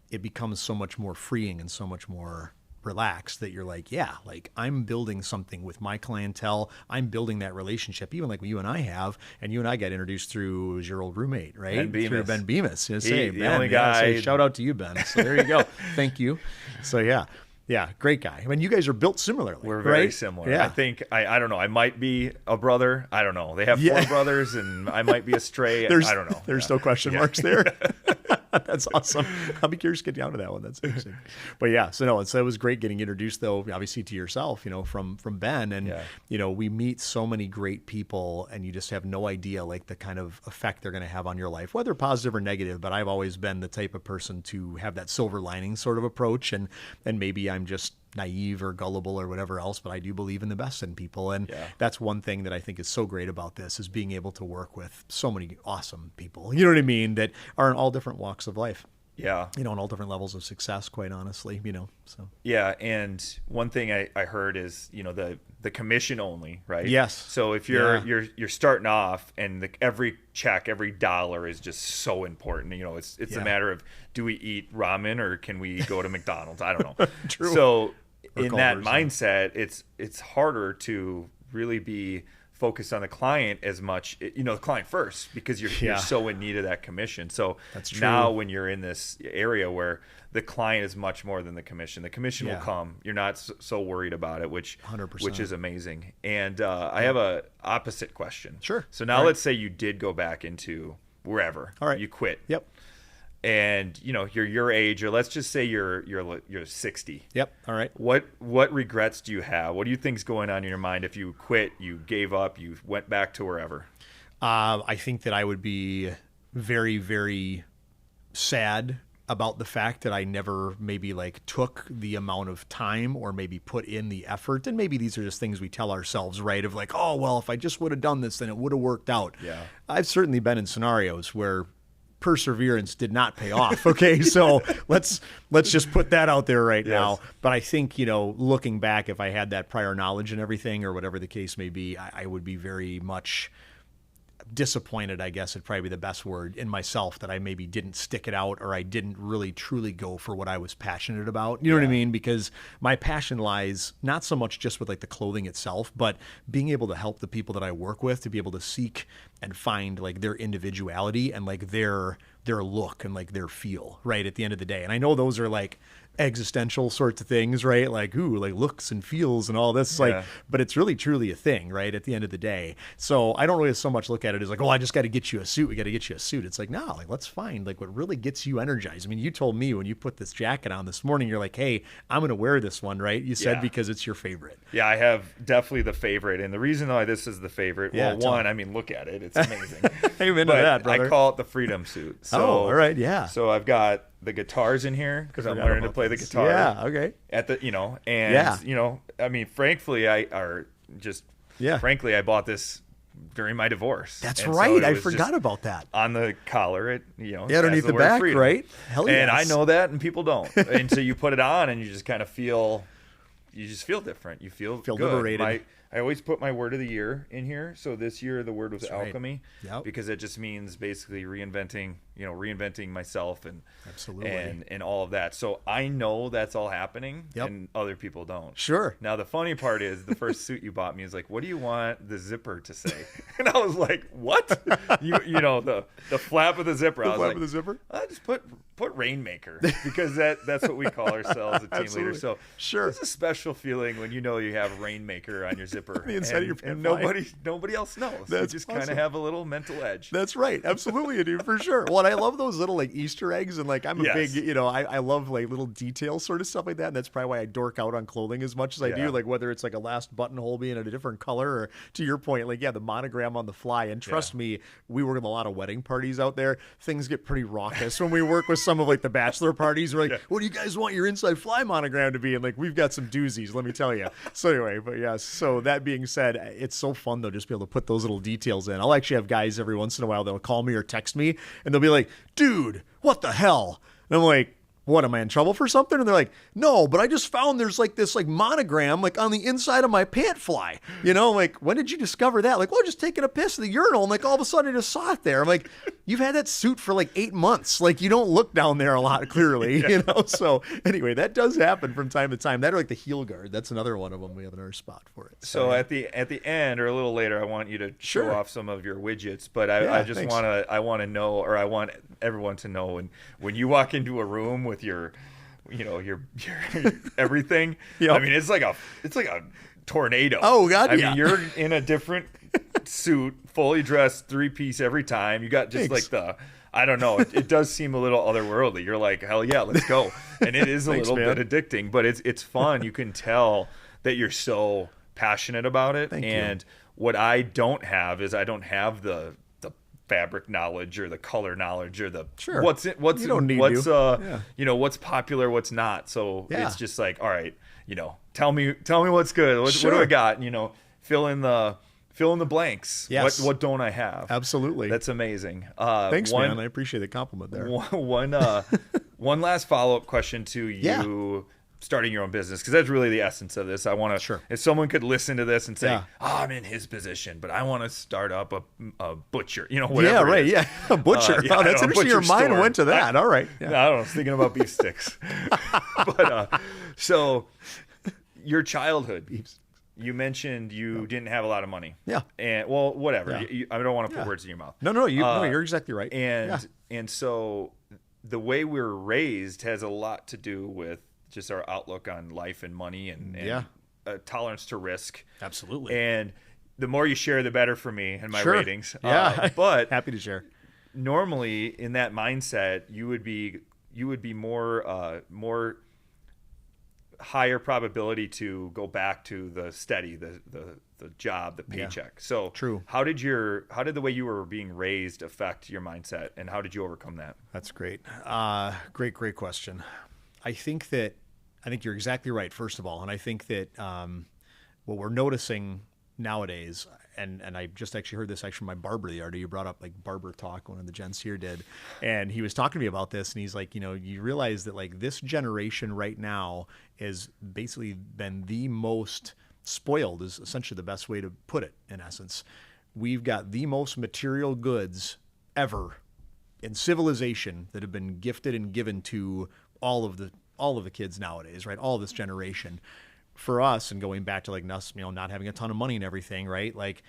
It becomes so much more freeing and so much more relaxed that you're like, yeah, like I'm building something with my clientele. I'm building that relationship, even like what you and I have. And you and I got introduced through your old roommate, right? Through Ben Bemis. The only guy. Shout out to you, Ben. So there you go. Thank you. So yeah. Yeah, great guy. I mean, you guys are built similarly. We're very right? similar. Yeah. I think I don't know. I might be a brother. I don't know. They have 4 brothers, and I might be a stray. I don't know. There's no question marks there. That's awesome. I'll be curious to get down to that one. That's interesting. But yeah, so it was great getting introduced, though, obviously to yourself, from Ben. And, we meet so many great people, and you just have no idea, like, the kind of effect they're going to have on your life, whether positive or negative. But I've always been the type of person to have that silver lining sort of approach. And maybe I'm just naive or gullible or whatever else, but I do believe in the best in people. And that's one thing that I think is so great about this, is being able to work with so many awesome people, you know what I mean, that are in all different walks of life. Yeah. In all different levels of success, quite honestly, so. Yeah. And one thing I heard is, the commission only, right? Yes. So if you're starting off, and every check, every dollar is just so important, it's a matter of, do we eat ramen or can we go to McDonald's? I don't know. True. So Or in that mindset, it's harder to really be focused on the client as much, the client first, because you're so in need of that commission. So that's true. Now when you're in this area where the client is much more than the commission will come. You're not so worried about it, which 100%. Which is amazing. And I have a opposite question. Sure. So now let's say you did go back into wherever. All right. You quit. Yep. And you're your age, or let's just say you're 60. Yep. All right. What regrets do you have? What do you think's going on in your mind if you quit, you gave up, you went back to wherever? I think that I would be very, very sad about the fact that I never maybe took the amount of time or maybe put in the effort. And maybe these are just things we tell ourselves, right? Of oh, well, if I just would have done this, then it would have worked out. Yeah. I've certainly been in scenarios where perseverance did not pay off. Okay. So let's just put that out there right now. But I think, looking back, if I had that prior knowledge and everything, or whatever the case may be, I would be very much disappointed, I guess would probably be the best word, in myself, that I maybe didn't stick it out, or I didn't really truly go for what I was passionate about. You know what I mean? Because my passion lies not so much just with the clothing itself, but being able to help the people that I work with to be able to seek and find their individuality and their look and their feel right at the end of the day. And I know those are existential sorts of things, right? Looks and feels and all this, but it's really truly a thing, right? At the end of the day. So I don't really so much look at it as oh, I just got to get you a suit. We got to get you a suit. It's no, let's find what really gets you energized. I mean, you told me when you put this jacket on this morning, you're hey, I'm going to wear this one, right? You said because it's your favorite. Yeah, I have definitely the favorite. And the reason why this is the favorite, I mean, look at it. It's amazing. Amen to that, brother. I call it the freedom suit. So, all right. Yeah. So I've got the guitars in here because I'm learning to play the guitar. Yeah. Okay. At the, I mean, frankly, frankly, I bought this during my divorce. That's right. I forgot about that. On the collar, underneath the back, freedom. Right? Hell yes. And I know that, and people don't. And so you put it on, and you just kind of feel, different. You feel good. Liberated. I always put my word of the year in here. So this year the word was That's alchemy, right. because it just means basically reinventing myself and absolutely and all of that. So I know that's all happening, and other people don't. Sure. Now the funny part is the first suit you bought me is what do you want the zipper to say? And I was like, what? the flap of the zipper. The flap of the zipper? I just put Rainmaker, because that's what we call ourselves, a team leader. So sure, it's a special feeling when you have Rainmaker on your zipper. The inside of your and nobody else knows. That's you just awesome. kind of have a little mental edge. That's right. Absolutely, you do, for sure. Well, and I love those little Easter eggs, and I'm a big, I love little detail sort of stuff like that. And that's probably why I dork out on clothing as much as I do. Whether it's a last buttonhole being a different color, or to your point, the monogram on the fly. And trust me, we work with a lot of wedding parties out there. Things get pretty raucous when we work with some of the bachelor parties. We're what do you guys want your inside fly monogram to be? And we've got some doozies, let me tell you. So anyway, but yeah. So that being said, it's so fun though, just be able to put those little details in. I'll actually have guys every once in a while, they'll call me or text me, and they'll be like, dude, what the hell? And I'm like, what, am I in trouble for something? And they're like, no, but I just found there's this monogram on the inside of my pant fly. When did you discover that? Well, just taking a piss in the urinal, and all of a sudden I just saw it there. I'm like, you've had that suit for 8 months. You don't look down there a lot, clearly. So anyway, that does happen from time to time. That or the heel guard. That's another one of them. We have another spot for it. So at the end, or a little later, I want you to show off some of your widgets. But I just want to know, or I want everyone to know, when you walk into a room with your your everything. Yep. I mean, it's like a tornado. Oh God, I yeah. mean, you're in a different suit, fully dressed, 3-piece every time. You got just Thanks. like I don't know. It does seem a little otherworldly. You're like, hell yeah, let's go. And it is a Thanks, little man. bit addicting, but it's fun. You can tell that you're so passionate about it. Thank you. And what I don't have is I don't have the fabric knowledge or the color knowledge or the Sure. what's You don't need what's to. Yeah. what's popular, what's not. So Yeah. it's just like, all right, tell me what's good. What do I Sure. got? Fill in the blanks. Yes. What don't I have? Absolutely. That's amazing. Thanks, man. I appreciate the compliment there. One last follow-up question to you. Yeah. Starting your own business, because that's really the essence of this. I want to, Sure. if someone could listen to this and say, Yeah. I'm in his position, but I want to start up a butcher, whatever. Yeah, it right. is. Yeah, a butcher. Yeah, Oh, that's a interesting. Your butcher mind store. went to that. All right. Yeah. I don't know. I was thinking about beef sticks. But so your childhood, you mentioned you didn't have a lot of money. Yeah. And well, whatever. Yeah. I don't want to put Yeah. words in your mouth. No, you're exactly right. And so the way we're raised has a lot to do with just our outlook on life and money and tolerance to risk. Absolutely. And the more you share, the better for me and my Sure. ratings. Yeah. But Happy to share. normally in that mindset, you would be more higher probability to go back to the steady, the job, the paycheck. So True. How did the way you were being raised affect your mindset, and how did you overcome that? That's great. Great question. I think you're exactly right, first of all. And I think that what we're noticing nowadays, and I just actually heard this from my barber the other day. You brought up like barber talk, one of the gents here did. And he was talking to me about this, and he's like, you realize that like this generation right now has basically been the most spoiled, is essentially the best way to put it, in essence. We've got the most material goods ever in civilization that have been gifted and given to all of the kids nowadays, right? All of this generation. For us, and going back to like us, not having a ton of money and everything, right? Like,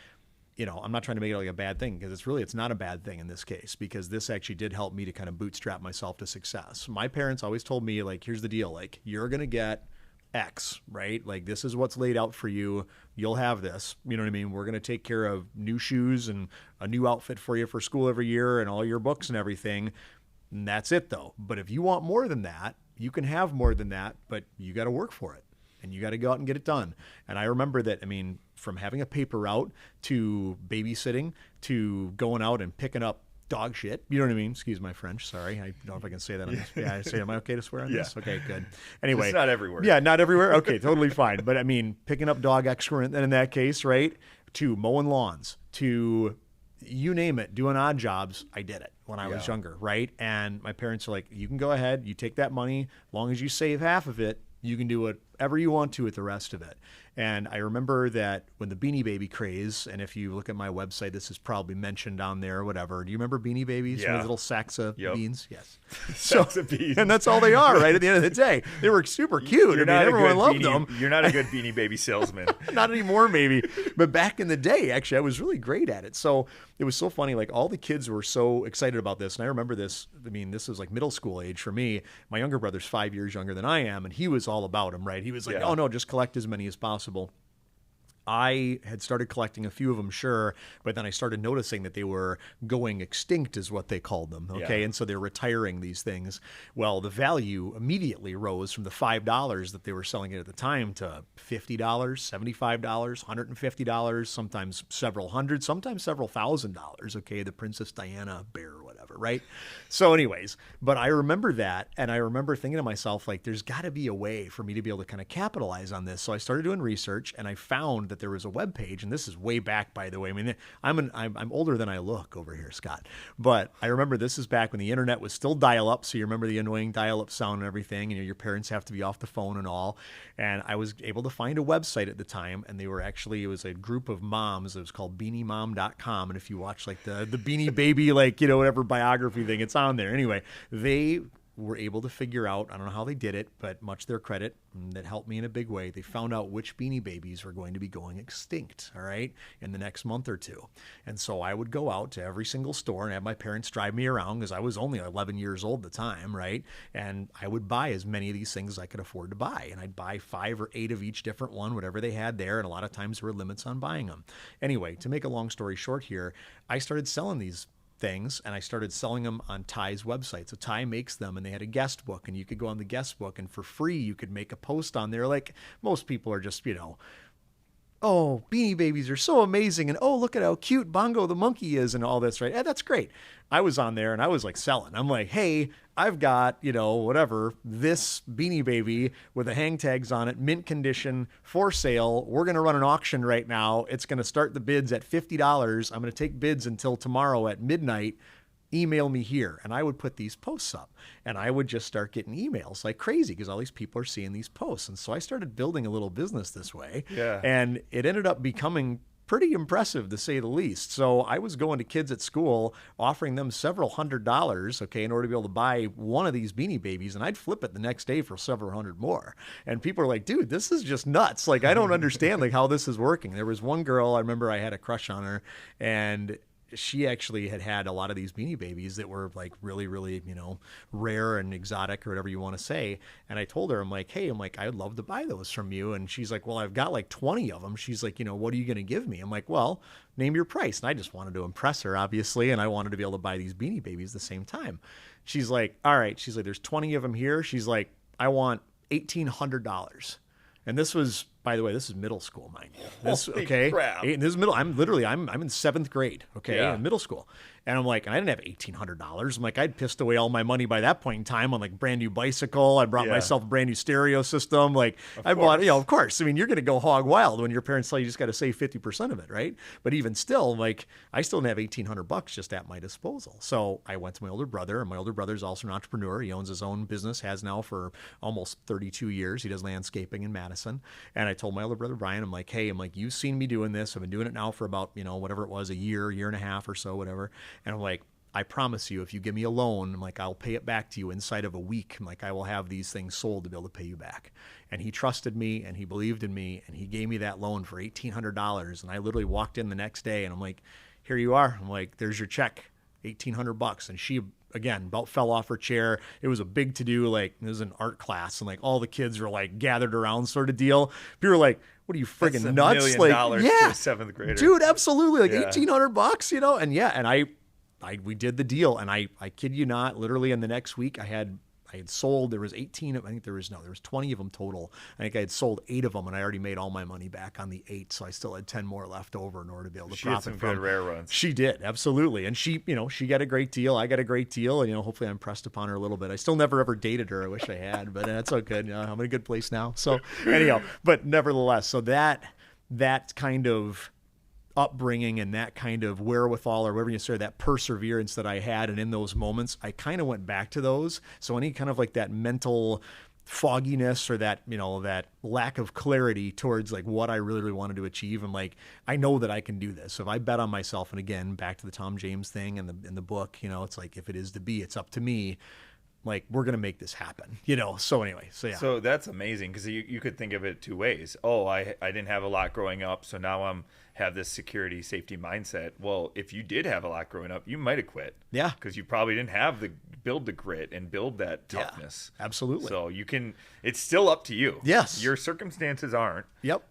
I'm not trying to make it like a bad thing, because it's not a bad thing in this case, because this actually did help me to kind of bootstrap myself to success. My parents always told me, like, here's the deal, like, you're going to get X, right? Like, this is what's laid out for you. You'll have this, you know what I mean? We're going to take care of new shoes and a new outfit for you for school every year and all your books and everything. And that's it though. But if you want more than that, you can have more than that, but you got to work for it. And you got to go out and get it done. And I remember that, from having a paper route to babysitting to going out and picking up dog shit. You know what I mean? Excuse my French. Sorry. I don't know if I can say that on this. Yeah, I say, am I okay to swear on this? Okay, good. Anyway. It's not everywhere. Yeah, not everywhere. Okay, totally fine. But picking up dog excrement in that case, right? To mowing lawns, to you name it, doing odd jobs. I did it when I was younger, right? And my parents are like, you can go ahead, you take that money, as long as you save half of it, you can do whatever you want to with the rest of it. And I remember that when the Beanie Baby craze, and if you look at my website, this is probably mentioned on there or whatever. Do you remember Beanie Babies? Yeah. Those little sacks of beans? Yes. Sacks of beans. And that's all they are, right? At the end of the day. They were super cute. Everyone loved them. You're not a good Beanie Baby salesman. Not anymore, maybe. But back in the day, actually, I was really great at it. So it was so funny. Like, all the kids were so excited about this. And I remember this. This was like middle school age for me. My younger brother's 5 years younger than I am. And he was all about them, right? He was like, oh, no, just collect as many as possible. I had started collecting a few of them, sure, but then I started noticing that they were going extinct, is what they called them, okay? Yeah. And so they're retiring these things. Well, the value immediately rose from the $5 that they were selling it at the time to $50, $75, $150, sometimes several hundred, sometimes several $1,000s, okay? The Princess Diana bear or whatever, right? So anyways, but I remember that, and I remember thinking to myself, like, there's got to be a way for me to be able to kind of capitalize on this. So I started doing research, and I found that there was a web page, and this is way back, by the way. I'm older than I look over here, Scott. But I remember this is back when the internet was still dial-up, so you remember the annoying dial-up sound and everything. Your parents have to be off the phone and all. And I was able to find a website at the time, and it was a group of moms. It was called BeanieMom.com, and if you watch like the Beanie Baby, whatever biography thing, it's on there. Anyway, they were able to figure out, I don't know how they did it, but much to their credit, that helped me in a big way. They found out which Beanie Babies were going to be going extinct, all right, in the next month or two. And so I would go out to every single store and have my parents drive me around because I was only 11 years old at the time, right? And I would buy as many of these things as I could afford to buy. And I'd buy 5 or 8 of each different one, whatever they had there. And a lot of times there were limits on buying them. Anyway, to make a long story short here, I started selling these things and I started selling them on Ty's website. So Ty makes them and they had a guest book and you could go on the guest book and for free you could make a post on there. Like most people are just, oh, Beanie Babies are so amazing. And oh, look at how cute Bongo the monkey is and all this, right? Yeah, that's great. I was on there and I was like selling. I'm like, hey, I've got, whatever, this Beanie Baby with the hang tags on it, mint condition, for sale. We're going to run an auction right now. It's going to start the bids at $50. I'm going to take bids until tomorrow at midnight. Email me here. And I would put these posts up and I would just start getting emails like crazy because all these people are seeing these posts. And so I started building a little business this way. Yeah. And it ended up becoming pretty impressive to say the least. So I was going to kids at school, offering them several $100s, okay, in order to be able to buy one of these Beanie Babies, and I'd flip it the next day for several hundred more. And people are like, dude, this is just nuts. Like, I don't understand like how this is working. There was one girl, I remember I had a crush on her, and she actually had a lot of these Beanie Babies that were like really, really, rare and exotic or whatever you want to say. And I told her, I'm like, hey, I'd love to buy those from you. And she's like, well, I've got like 20 of them. She's like, what are you going to give me? I'm like, well, name your price. And I just wanted to impress her, obviously. And I wanted to be able to buy these Beanie Babies at the same time. She's like, all right. She's like, there's 20 of them here. She's like, I want $1,800. And this was, by the way, this is middle school, mind you. This, Holy okay. crap. This is middle. I'm in 7th grade, okay, Yeah. in middle school. And I'm like, and I didn't have $1,800. I'm like, I'd pissed away all my money by that point in time on like brand new bicycle. I brought myself a brand new stereo system. Like I bought, of course. I mean, you're going to go hog wild when your parents tell you just got to save 50% of it, right? But even still, like I still didn't have $1,800 just at my disposal. So I went to my older brother, and my older brother's also an entrepreneur. He owns his own business, has now for almost 32 years. He does landscaping in Madison. And I told my older brother, Brian, I'm like, hey, you've seen me doing this. I've been doing it now for about, whatever it was, a year and a half or so, whatever. And I'm like, I promise you, if you give me a loan, I'm like, I'll pay it back to you inside of a week. I'm like, I will have these things sold to be able to pay you back. And he trusted me and he believed in me and he gave me that loan for $1,800. And I literally walked in the next day and I'm like, here you are. I'm like, there's your check, $1,800. And she, again, about fell off her chair. It was a big to-do, like it was an art class and like all the kids were like gathered around sort of deal. People were like, what are you friggin' nuts? $1 million like, to a 7th grader. Dude, absolutely. Like $1,800, and and we did the deal. And I kid you not, literally in the next week I had sold, there was 18, I think there was 20 of them total. I think I had sold 8 of them and I already made all my money back on the 8. So I still had 10 more left over in order to be able to profit from. She had some good rare runs. She did, absolutely. And she, she got a great deal. I got a great deal. And, hopefully I impressed upon her a little bit. I still never ever dated her. I wish I had, but that's okay. I'm in a good place now. So anyhow, but nevertheless, so that kind of upbringing and that kind of wherewithal or whatever you say, that perseverance that I had. And in those moments, I kind of went back to those. So any kind of like that mental fogginess or that, that lack of clarity towards like what I really, really wanted to achieve. I'm like, I know that I can do this. So if I bet on myself, and again, back to the Tom James thing and in the book, it's like, if it is to be, it's up to me. Like, we're going to make this happen, So anyway, so yeah. So that's amazing because you could think of it 2 ways. Oh, I didn't have a lot growing up, so now have this security, safety mindset. Well, if you did have a lot growing up, you might have quit. Yeah. Because you probably didn't have build the grit and build that toughness. Yeah, absolutely. So it's still up to you. Yes. Your circumstances aren't. Yep.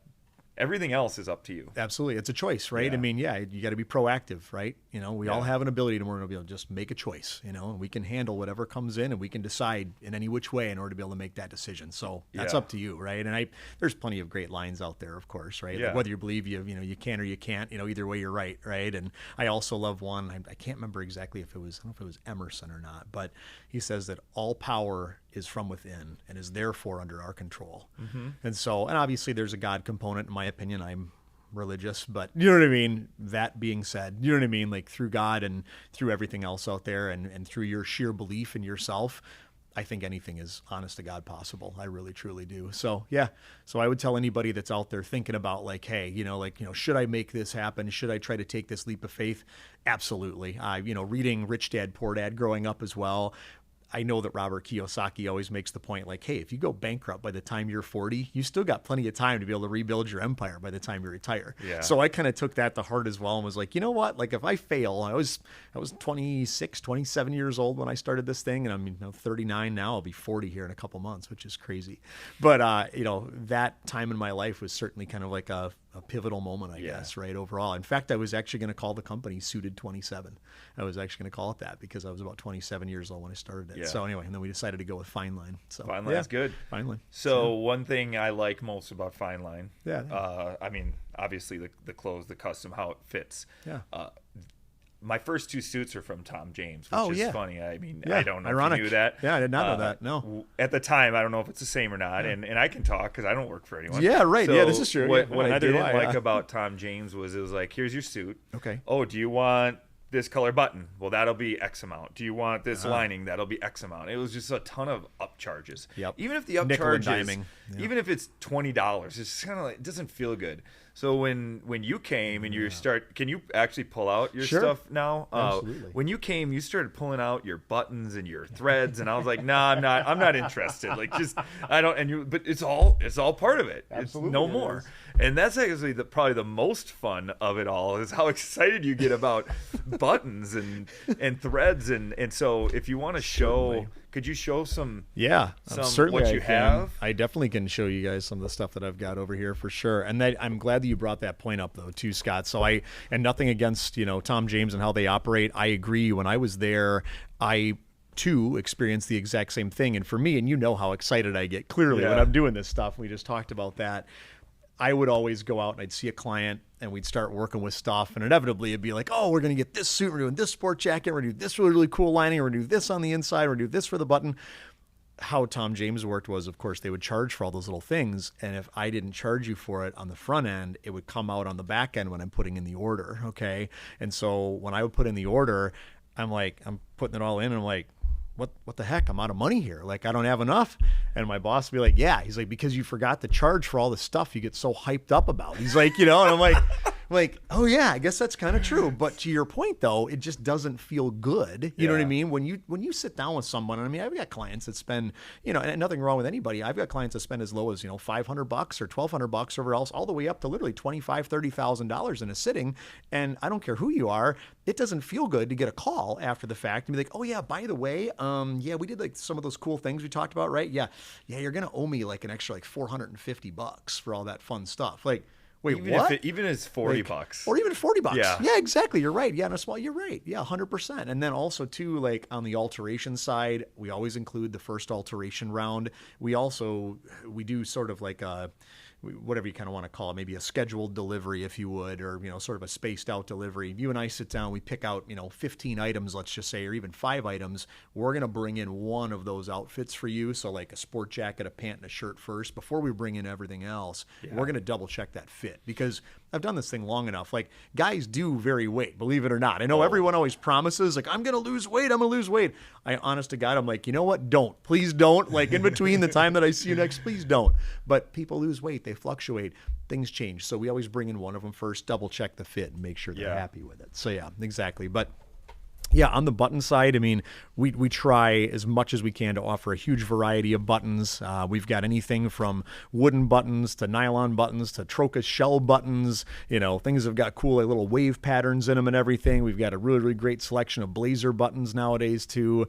Everything else is up to you. Absolutely. It's a choice, right? Yeah. You got to be proactive, right? We all have an ability to be able to just make a choice, and we can handle whatever comes in and we can decide in any which way in order to be able to make that decision. So that's up to you, right? And there's plenty of great lines out there, of course, right? Yeah. Like whether you believe you can or you can't, either way you're right, right? And I also love one, I can't remember exactly I don't know if it was Emerson or not, but he says that all power is from within and is therefore under our control. Mm-hmm. And obviously there's a God component. In my opinion, I'm religious, but you know what I mean? That being said, you know what I mean? Like through God and through everything else out there and through your sheer belief in yourself, I think anything is honest to God possible. I really, truly do. So yeah. So I would tell anybody that's out there thinking about like, hey, should I make this happen? Should I try to take this leap of faith? Absolutely. Reading Rich Dad, Poor Dad growing up as well, I know that Robert Kiyosaki always makes the point like, hey, if you go bankrupt by the time you're 40, you still got plenty of time to be able to rebuild your empire by the time you retire. Yeah. So I kind of took that to heart as well and was like, you know what? Like if I fail, I was 26, 27 years old when I started this thing, and I'm 39 now. I'll be 40 here in a couple months, which is crazy. But that time in my life was certainly kind of like a pivotal moment, I guess, right, overall. In fact, I was actually going to call the company Suited 27. I was actually going to call it that because I was about 27 years old when I started it. Yeah. So anyway, and then we decided to go with Fine Line. So Fine Line's good. Fine Line. So one thing I like most about Fine Line, Yeah. obviously the clothes, the custom, how it fits. Yeah. My first 2 suits are from Tom James, which is funny. I mean, Yeah. I don't know Ironic. if you knew that. Yeah, I did not know that. No. At the time, I don't know if it's the same or not, and I can talk because I don't work for anyone. Yeah, right. So Yeah, this is true. What Yeah. I Neither do didn't I, like yeah. about Tom James was it was like, here's your suit. Okay. Oh, do you want this color button? Well, that'll be X amount. Do you want this lining? That'll be X amount. It was just a ton of upcharges. Yep. Even if the Nickel and upcharge is, diming. Yeah. even if it's $20, it's kind of like, it doesn't feel good. So when you came and you can you actually pull out your Sure. stuff now? Absolutely. When you came, you started pulling out your buttons and your threads, and I was like, nah, I'm not interested. Like, just I don't. But it's all part of it. Absolutely, It's no it more. is. And that's actually probably the most fun of it all is how excited you get about buttons and threads and so if you want to show, Certainly. could you show some? Yeah, Certainly what what you have? I definitely can show you guys some of the stuff that I've got over here for sure. And I'm glad that you brought that point up though too, Scott. So and nothing against Tom James and how they operate. I agree. When I was there, I too experienced the exact same thing. And for me, and you know how excited I get clearly when I'm doing this stuff. We just talked about that. I would always go out and I'd see a client and we'd start working with stuff, and inevitably it'd be like, oh, we're going to get this suit, we're doing this sport jacket, we're going to do this really, really cool lining, we're going to do this on the inside, we're going to do this for the button. How Tom James worked was, of course, they would charge for all those little things, and if I didn't charge you for it on the front end, it would come out on the back end when I'm putting in the order, okay? And so when I would put in the order, I'm putting it all in, and I'm like, what the heck? I'm out of money here. Like, I don't have enough. And my boss would be like, yeah. He's like, because you forgot to charge for all the stuff you get so hyped up about. He's like, and I'm like, oh yeah, I guess that's kind of true. But to your point though, it just doesn't feel good. You know what I mean? When you sit down with someone, I mean, I've got clients that spend, and nothing wrong with anybody. I've got clients that spend as low as, $500 or $1,200 over else, all the way up to literally $25,000, $30,000 in a sitting. And I don't care who you are. It doesn't feel good to get a call after the fact and be like, oh yeah, by the way, we did like some of those cool things we talked about, right? Yeah, you're gonna owe me like an extra like $450 for all that fun stuff. Like, wait, Even what? if even it's $40, or even $40. Yeah, exactly. You're right. Yeah, you're right. Yeah, 100%. And then also too, like on the alteration side, we always include the first alteration round. We do sort of like whatever you kind of want to call it, maybe a scheduled delivery, if you would, or, sort of a spaced out delivery. You and I sit down, we pick out, 15 items, let's just say, or even 5 items. We're going to bring in one of those outfits for you. So like a sport jacket, a pant, and a shirt first. Before we bring in everything else, we're going to double check that fit, because I've done this thing long enough. Like, guys do vary weight, believe it or not. I know everyone always promises, like, I'm going to lose weight. Honest to God, I'm like, you know what? Don't. Please don't. Like, in between the time that I see you next, please don't. But people lose weight. They fluctuate. Things change. So we always bring in one of them first, double check the fit, and make sure they're happy with it. So, yeah, exactly. But yeah, on the button side, I mean, we try as much as we can to offer a huge variety of buttons. We've got anything from wooden buttons to nylon buttons to Trocas shell buttons. Things have got cool like little wave patterns in them and everything. We've got a really, really great selection of blazer buttons nowadays too.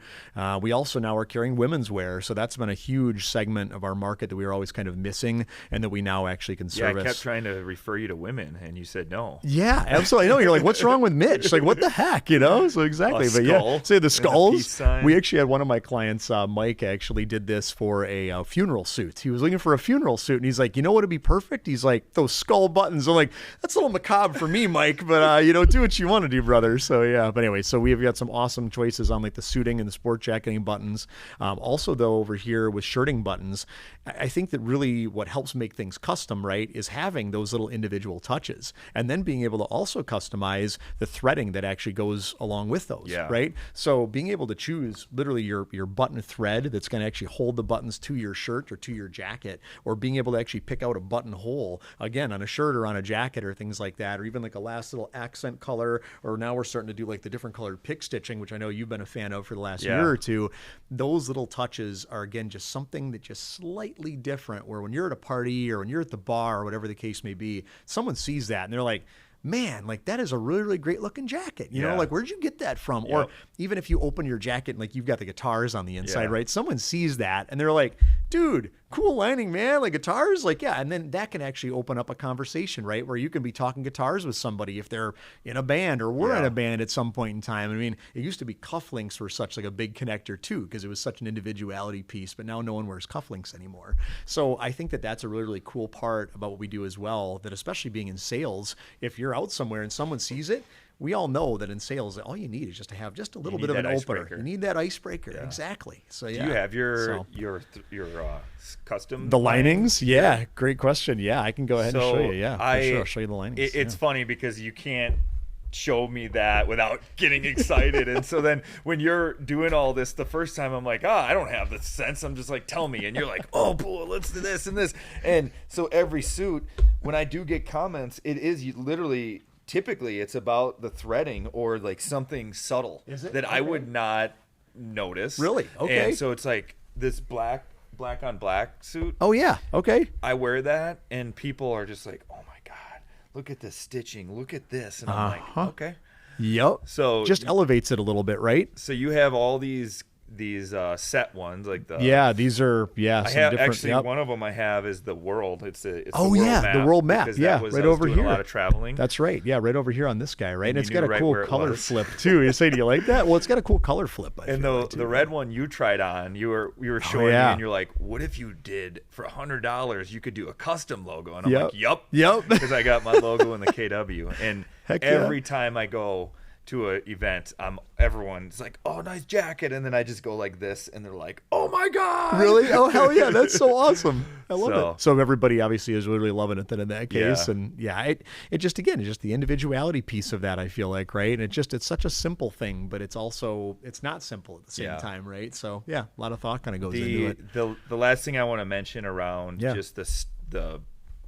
We also now are carrying women's wear, so that's been a huge segment of our market that we were always kind of missing, and that we now actually can service. Yeah, I kept trying to refer you to women, and you said no. Yeah, absolutely. I know. You're like, what's wrong with Mitch? Like, what the heck? So exactly. But yeah, say the skulls. We actually had one of my clients, Mike, actually did this for a funeral suit. He was looking for a funeral suit, and he's like, you know what would be perfect? He's like, those skull buttons. I'm like, that's a little macabre for me, Mike, but do what you want to do, brother. So yeah, but anyway, so we've got some awesome choices on like the suiting and the sport jacketing buttons. Also though, over here with shirting buttons, I think that really what helps make things custom, right, is having those little individual touches, and then being able to also customize the threading that actually goes along with those. those, Yeah. right? So being able to choose literally your button thread that's going to actually hold the buttons to your shirt or to your jacket, or being able to actually pick out a buttonhole again on a shirt or on a jacket or things like that, or even like a last little accent color, or now we're starting to do like the different colored pick stitching, which I know you've been a fan of for the last year or two. Those little touches are again just something that just slightly different, where when you're at a party or when you're at the bar or whatever the case may be, someone sees that and they're like, man, like that is a really, really great looking jacket. You know, like where'd you get that from? Yep. Or even if you open your jacket and like you've got the guitars on the inside, Yeah. right? Someone sees that and they're like, dude, cool lining, man. Like guitars, like, yeah. And then that can actually open up a conversation, right? Where you can be talking guitars with somebody if they're in a band or we're in a band at some point in time. I mean, it used to be cufflinks were such like a big connector too, because it was such an individuality piece, but now no one wears cufflinks anymore. So I think that that's a really, really cool part about what we do as well, that especially being in sales, if you're out somewhere and someone sees it, we all know that in sales, all you need is just to have just a little bit of an opener. You need that icebreaker. Yeah. Exactly. So yeah. Do you have your custom? The linings? Yeah. Great question. Yeah. I can go ahead and show you. Yeah. For sure. I'll show you the linings. It's funny because you can't show me that without getting excited. And so then when you're doing all this the first time, I'm like, I don't have the sense. I'm just like, tell me. And you're like, oh, boy, let's do this and this. And so every suit, when I do get comments, it is literally, typically it's about the threading or like something subtle that I would not notice. Really? Okay. And so it's like this black on black suit. Oh yeah. Okay. I wear that and people are just like, oh my God, look at the stitching. Look at this. And I'm like, okay. Yep. So just elevates it a little bit, right? So you have all these set ones, like the these are I have actually one of them I have is the world. It's the world map, the world map. Yeah, right over here. A lot of traveling. That's right. Yeah, right over here on this guy, right? And it's got a cool color flip too. You say, do you like that? Well, it's got a cool color flip. And the red one you tried on, you were showing me, and you're like, what if you did for $100? You could do a custom logo, and I'm like, yep, because I got my logo in the KW, and every time I go to an event, everyone's like, oh, nice jacket, and then I just go like this and they're like, oh my God, really? Oh hell yeah, that's so awesome. I love it. So everybody obviously is really loving it then in that case. And it just, again, it's just the individuality piece of that, I feel like, right? And it's such a simple thing, but it's not simple at the same time, right? So yeah, a lot of thought kind of goes into it. The last thing I want to mention around just this and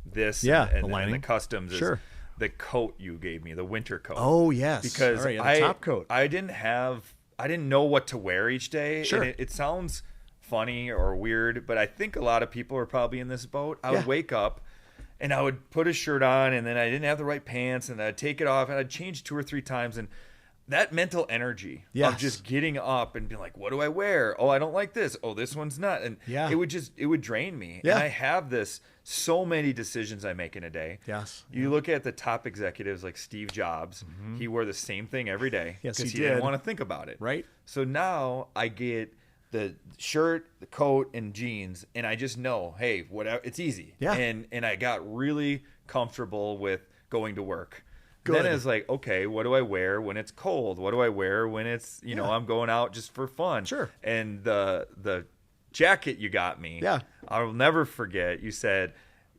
the customs is the coat you gave me, the winter coat. Oh yes, because the top coat. I didn't know what to wear each day. Sure. And it sounds funny or weird, but I think a lot of people are probably in this boat. I would wake up and I would put a shirt on, and then I didn't have the right pants, and I'd take it off, and I'd change 2 or 3 times, and that mental energy of just getting up and being like, what do I wear? Oh, I don't like this. Oh, this one's not. And it would drain me. Yeah. And I have so many decisions I make in a day. Yes. You look at the top executives like Steve Jobs. Mm-hmm. He wore the same thing every day because he didn't want to think about it. Right. So now I get the shirt, the coat, and jeans, and I just know, hey, whatever, it's easy. Yeah. And I got really comfortable with going to work. Good. Then it's like, okay, what do I wear when it's cold? What do I wear when it's, I'm going out just for fun? Sure. And the jacket you got me, I'll never forget. You said,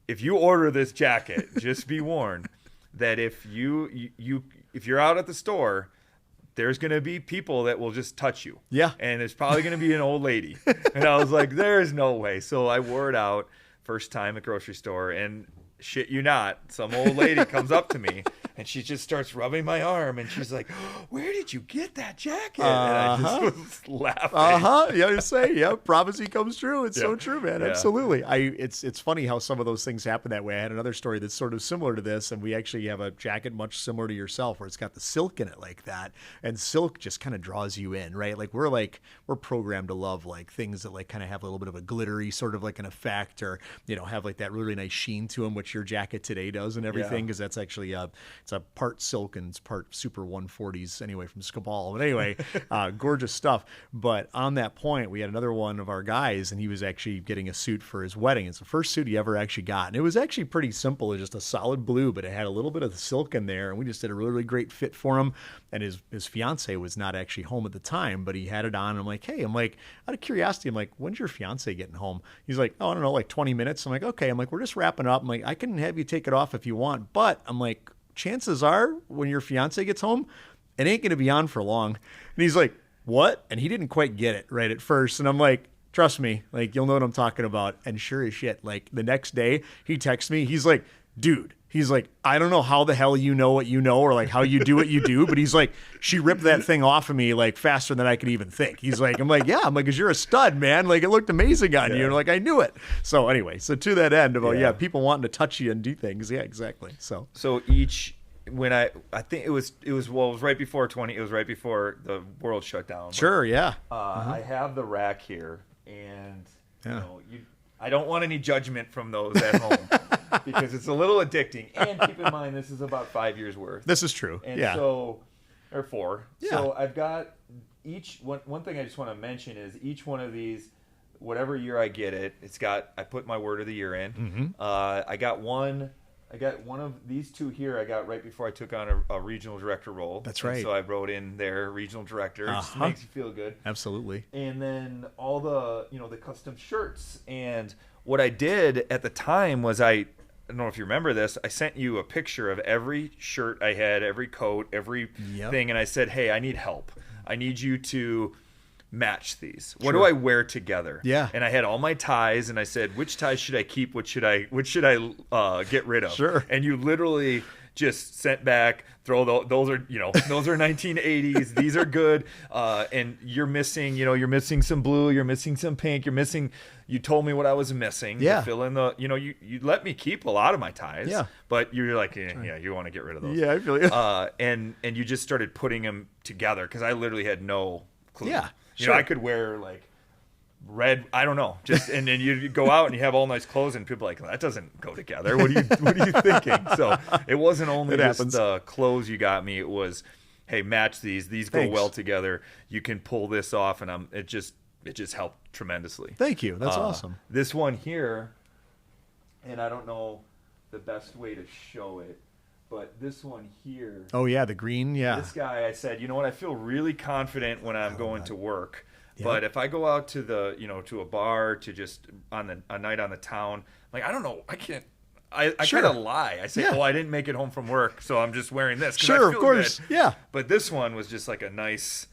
if you order this jacket, just be warned that if you're out at the store, there's going to be people that will just touch you. Yeah. And it's probably going to be an old lady. And I was like, there's no way. So I wore it out first time at grocery store, and shit you not, some old lady comes up to me and she just starts rubbing my arm, and she's like, where did you get that jacket? And I just was laughing. Yeah, you say, prophecy comes true. It's so true, man. Absolutely. It's funny how some of those things happen that way. I had another story that's sort of similar to this, and we actually have a jacket much similar to yourself where it's got the silk in it like that, and silk just kind of draws you in, right? Like we're programmed to love like things that like kind of have a little bit of a glittery sort of like an effect, or have like that really nice sheen to them, which your jacket today does and everything, because that's actually it's a part silk and it's part super 140s anyway from Scabal. But anyway, gorgeous stuff. But on that point, we had another one of our guys, and he was actually getting a suit for his wedding. It's the first suit he ever actually got, and it was actually pretty simple. It was just a solid blue, but it had a little bit of the silk in there, and we just did a really, really great fit for him. And his fiance was not actually home at the time, but he had it on. And I'm like, hey, out of curiosity, I'm like, when's your fiance getting home? He's like, oh, I don't know, like 20 minutes. I'm like, okay. I'm like, we're just wrapping up. I'm like, I can have you take it off if you want, but I'm like, chances are when your fiance gets home, it ain't going to be on for long. And he's like, what? And he didn't quite get it right at first. And I'm like, trust me, like, you'll know what I'm talking about. And sure as shit, like the next day he texts me, he's like, dude, he's like, I don't know how the hell you know what you know or like how you do what you do, but he's like, she ripped that thing off of me like faster than I could even think. He's like, I'm like, yeah, I'm like, 'cause you're a stud, man. Like it looked amazing on you. And like, I knew it. So anyway, so to that end about, people wanting to touch you and do things. Yeah, exactly. So when I think it was right before it was right before the world shut down. Sure. Yeah. I have the rack here and I don't want any judgment from those at home because it's a little addicting. And keep in mind, this is about 5 years worth. This is true. And or 4. Yeah. So I've got one thing I just want to mention is each one of these, whatever year I get it, I put my word of the year in. Mm-hmm. I got one of these 2 here I got right before I took on a regional director role. That's right. And so I wrote in there regional director. It just makes you feel good. Absolutely. And then all the, the custom shirts. And what I did at the time was I don't know if you remember this, I sent you a picture of every shirt I had, every coat, every thing. And I said, hey, I need help. I need you to match these. What do I wear together? Yeah. And I had all my ties and I said, which ties should I keep? Which should I get rid of? Sure. And you literally just sent back, those are 1980s. These are good. And you're missing some blue, you're missing some pink, you told me what I was missing. Yeah. To fill in you let me keep a lot of my ties. Yeah. But you're like, you want to get rid of those. Yeah, I feel you. And you just started putting them together because I literally had no clue. Yeah. I could wear like red, I don't know, and then you go out and you have all nice clothes and people are like, that doesn't go together. What are you thinking? So it wasn't only just the clothes you got me. It was, hey, match these go well together. You can pull this off. And it just helped tremendously. Thank you. That's awesome. This one here, and I don't know the best way to show it, but this one here. Oh, yeah, the green, yeah. This guy, I said, you know what? I feel really confident when I'm going to work. Yep. But if I go out to to a bar, to just a night on the town, like, I don't know, I can't. I kind of lie. I say, I didn't make it home from work, so I'm just wearing this. Sure, of course. Good. Yeah. But this one was just like a nice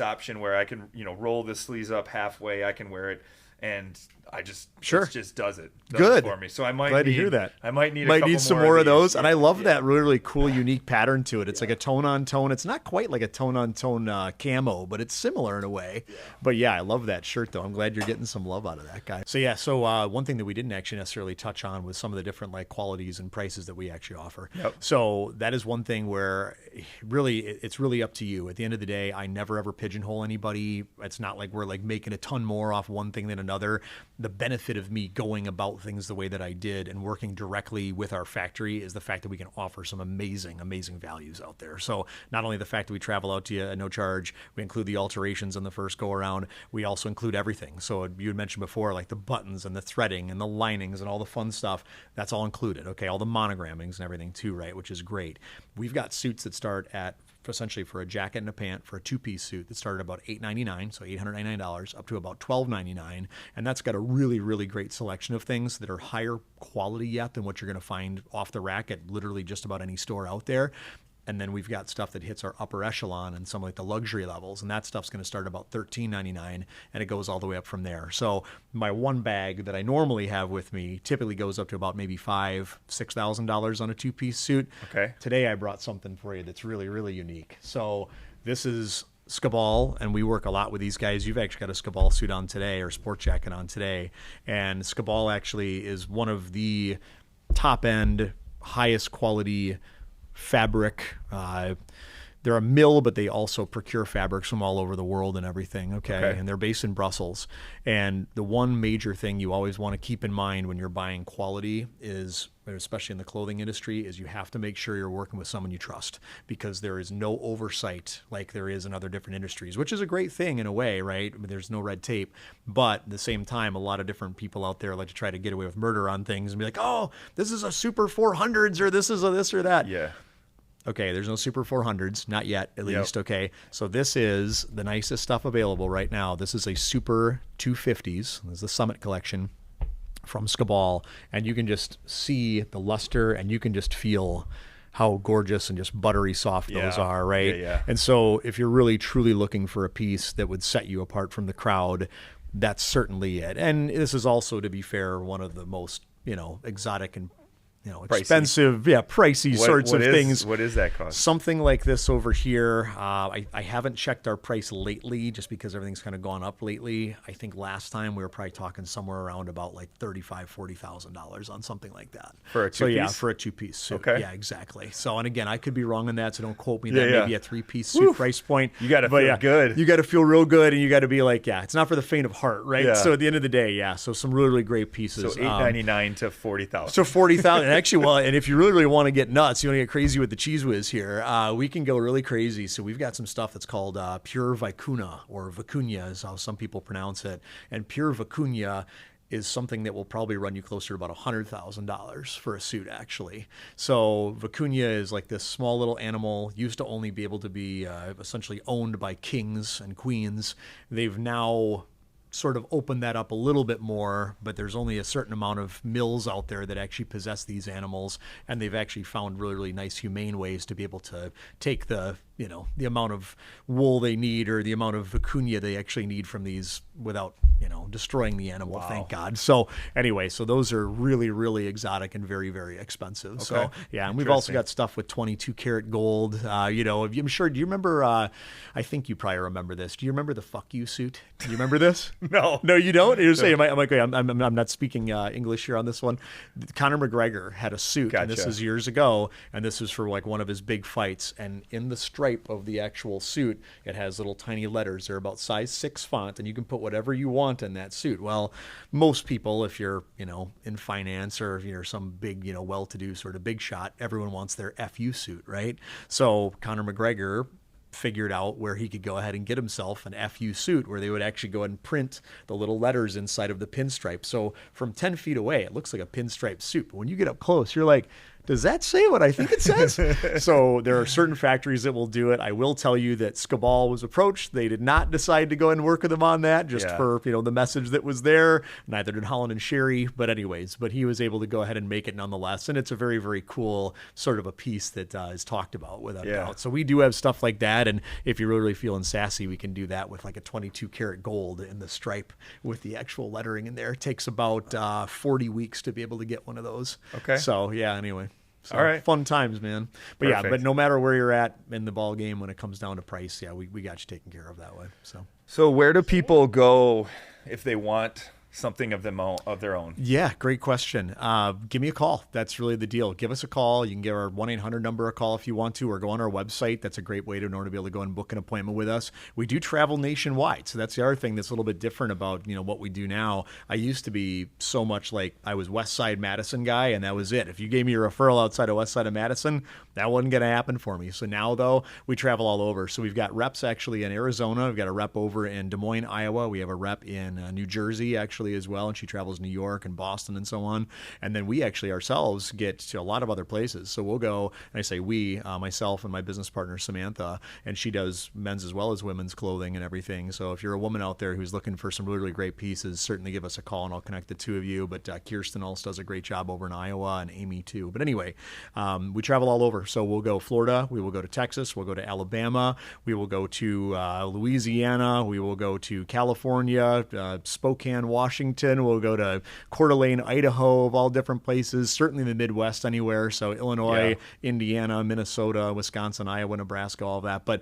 option where I can, roll the sleeves up halfway. I can wear it. And it just does it for me. So I might glad to hear that. I might need some more of those. And I love that really cool, unique pattern to it. It's like a tone on tone. It's not quite like a tone on tone camo, but it's similar in a way. Yeah. But yeah, I love that shirt though. I'm glad you're getting some love out of that guy. So one thing that we didn't actually necessarily touch on was some of the different like qualities and prices that we actually offer. Yep. So that is one thing where really it's really up to you. At the end of the day, I never ever pigeonhole anybody. It's not like we're like making a ton more off one thing than another. The benefit of me going about things the way that I did and working directly with our factory is the fact that we can offer some amazing, amazing values out there. So not only the fact that we travel out to you at no charge, we include the alterations on the first go around, we also include everything. So you had mentioned before, like the buttons and the threading and the linings and all the fun stuff, that's all included. Okay. All the monogrammings and everything too, right? Which is great. We've got suits that start at, essentially for a jacket and a pant for a 2-piece suit that started about $899, so $899 up to about $1,299, and that's got a really, really great selection of things that are higher quality yet than what you're going to find off the rack at literally just about any store out there. And then we've got stuff that hits our upper echelon and some like the luxury levels. And that stuff's going to start about $13.99 and it goes all the way up from there. So my one bag that I normally have with me typically goes up to about maybe $5,000-$6,000 on a 2-piece suit. Okay. Today I brought something for you that's really, really unique. So this is Scabal, and we work a lot with these guys. You've actually got a Scabal suit on today or sport jacket on today. And Scabal actually is one of the top end, highest quality fabric. They're a mill, but they also procure fabrics from all over the world and everything. Okay. And they're based in Brussels. And the one major thing you always want to keep in mind when you're buying quality is, especially in the clothing industry, is you have to make sure you're working with someone you trust, because there is no oversight like there is in other different industries, which is a great thing in a way, right? I mean, there's no red tape, but at the same time, a lot of different people out there like to try to get away with murder on things and be like, oh, this is a Super 400s or this is a this or that. Yeah. Okay, there's no Super 400s, not yet, at least. Okay, so this is the nicest stuff available right now. This is a Super 250s. This is the Summit collection from Scabal, and you can just see the luster, and you can just feel how gorgeous and just buttery soft those are, right? Yeah. And so if you're really truly looking for a piece that would set you apart from the crowd, that's certainly it. And this is also, to be fair, one of the most, exotic and expensive, pricey sorts of things. What is that cost? Something like this over here. I haven't checked our price lately just because everything's kind of gone up lately. I think last time we were probably talking somewhere around about like $35,000-$40,000 on something like that. For a two-piece? Yeah, for a two-piece suit. Okay. Yeah, exactly. So, and again, I could be wrong on that, so don't quote me. That maybe a three-piece suit Woo. price point. You got to feel good. You got to feel real good, and you got to be like, it's not for the faint of heart, right? Yeah. So at the end of the day, so some really, really great pieces. So $899 to $40,000. So $40,000. Actually, and if you really want to get nuts, you want to get crazy with the cheese whiz here, we can go really crazy. So we've got some stuff that's called pure vicuna, or vicuña is how some people pronounce it. And pure vicuña is something that will probably run you closer to about $100,000 for a suit, actually. So vicuña is like this small little animal, used to only be able to be essentially owned by kings and queens. They've now sort of open that up a little bit more, but there's only a certain amount of mills out there that actually possess these animals, and they've actually found really, really nice, humane ways to be able to take the amount of wool they need, or the amount of vicuña they actually need from these without, destroying the animal, thank God. So anyway, so those are really, really exotic and very, very expensive. Okay. So and we've also got stuff with 22 karat gold. I'm sure, do you remember, I think you probably remember this. Do you remember the fuck you suit? Do you remember this? No, you don't. You're saying, I'm not speaking English here on this one. Conor McGregor had a suit, and this is years ago, and this is for like one of his big fights. And in the stripe of the actual suit, it has little tiny letters. They're about size 6 font, and you can put whatever you want in that suit. Well, most people, if you're in finance, or if you're some big well-to-do sort of big shot, everyone wants their FU suit, right? So Conor McGregor figured out where he could go ahead and get himself an FU suit, where they would actually go ahead and print the little letters inside of the pinstripe. So from 10 feet away, it looks like a pinstripe suit. But when you get up close, you're like, does that say what I think it says? So there are certain factories that will do it. I will tell you that Skabal was approached. They did not decide to go and work with him on that, just for the message that was there. Neither did Holland and Sherry. But he was able to go ahead and make it nonetheless. And it's a very, very cool sort of a piece that is talked about without doubt. So we do have stuff like that. And if you're really feeling sassy, we can do that with like a 22 karat gold in the stripe with the actual lettering in there. It takes about 40 weeks to be able to get one of those. Okay. So anyway. So, all right. Fun times, man. But perfect. But no matter where you're at in the ball game, when it comes down to price, we got you taken care of that way. So where do people go if they want something of their own? Yeah, great question. Give me a call. That's really the deal. Give us a call. You can give our 1-800 number a call if you want to, or go on our website. That's a great way in order to be able to go and book an appointment with us. We do travel nationwide. So that's the other thing that's a little bit different about, what we do now. I used to be so much like I was West Side Madison guy, and that was it. If you gave me a referral outside of West Side of Madison, that wasn't going to happen for me. So now, though, we travel all over. So we've got reps actually in Arizona. We've got a rep over in Des Moines, Iowa. We have a rep in New Jersey, actually, as well, and she travels New York and Boston and so on. And then we actually ourselves get to a lot of other places. So we'll go, and I say we, myself and my business partner Samantha, and she does men's as well as women's clothing and everything. So if you're a woman out there who's looking for some really, really great pieces, certainly give us a call and I'll connect the two of you. But Kirsten also does a great job over in Iowa, and Amy too. But anyway, we travel all over. So we'll go Florida, we will go to Texas, we'll go to Alabama, we will go to Louisiana, we will go to California, Spokane, Washington, we'll go to Coeur d'Alene, Idaho, of all different places, certainly in the Midwest anywhere. So Illinois, Indiana, Minnesota, Wisconsin, Iowa, Nebraska, all that. But,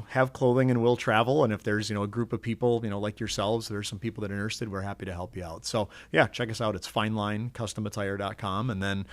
have clothing and we'll travel. And if there's, a group of people, like yourselves, there's some people that are interested, we're happy to help you out. So check us out. It's finelinecustomattire.com. And then,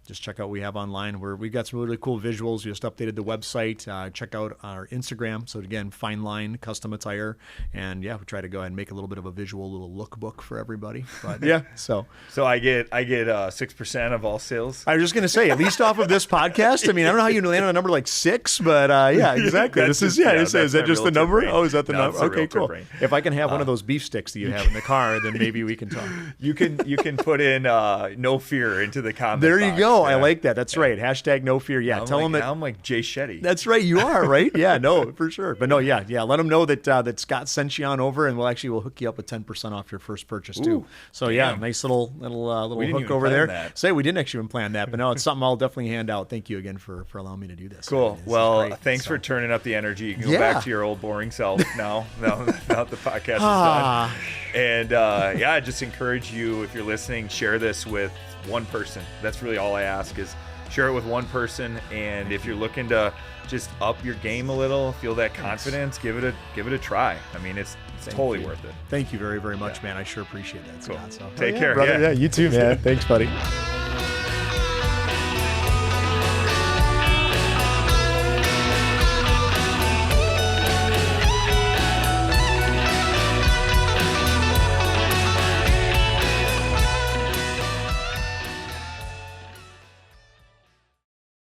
just check out what we have online, where we've got some really cool visuals. We just updated the website. Check out our Instagram. So again, Fine Line Custom Attire. And we try to go ahead and make a little bit of a visual little lookbook for everybody. But so I get 6% of all sales. I was just going to say, at least off of this podcast. I mean, I don't know how you land on a number like 6, but exactly. This is that just the number? Brain. Oh, is that the No, number? it's the Okay, realtor cool. brain. If I can have one of those beef sticks that you have in the car, then maybe we can talk. You can put in no fear into the comment There you box. go. Yeah. I like that. That's right. Hashtag no fear. Yeah, tell them that. Now I'm like Jay Shetty. That's right. You are, right? Yeah, no, for sure. But no, yeah. Let them know that that Scott sent you on over, and we'll hook you up with 10% off your first purchase too. Ooh, so yeah, damn. nice little We didn't hook even over plan there. that. Say we didn't actually even plan that, but no, it's something I'll definitely hand out. Thank you again for allowing me to do this. Cool. This is Well, great. thanks for turning up the energy. You can go back to your old boring self now. Now the podcast is done. And I just encourage you, if you're listening, share this with one person. That's really all I ask is share it with one person. And if you're looking to just up your game a little, feel that confidence, give it a try. I mean, it's totally worth it. Thank you very, very much, man. I sure appreciate that, Cool. Scott. So, Take care. brother. Yeah, you too, man. Thanks, buddy.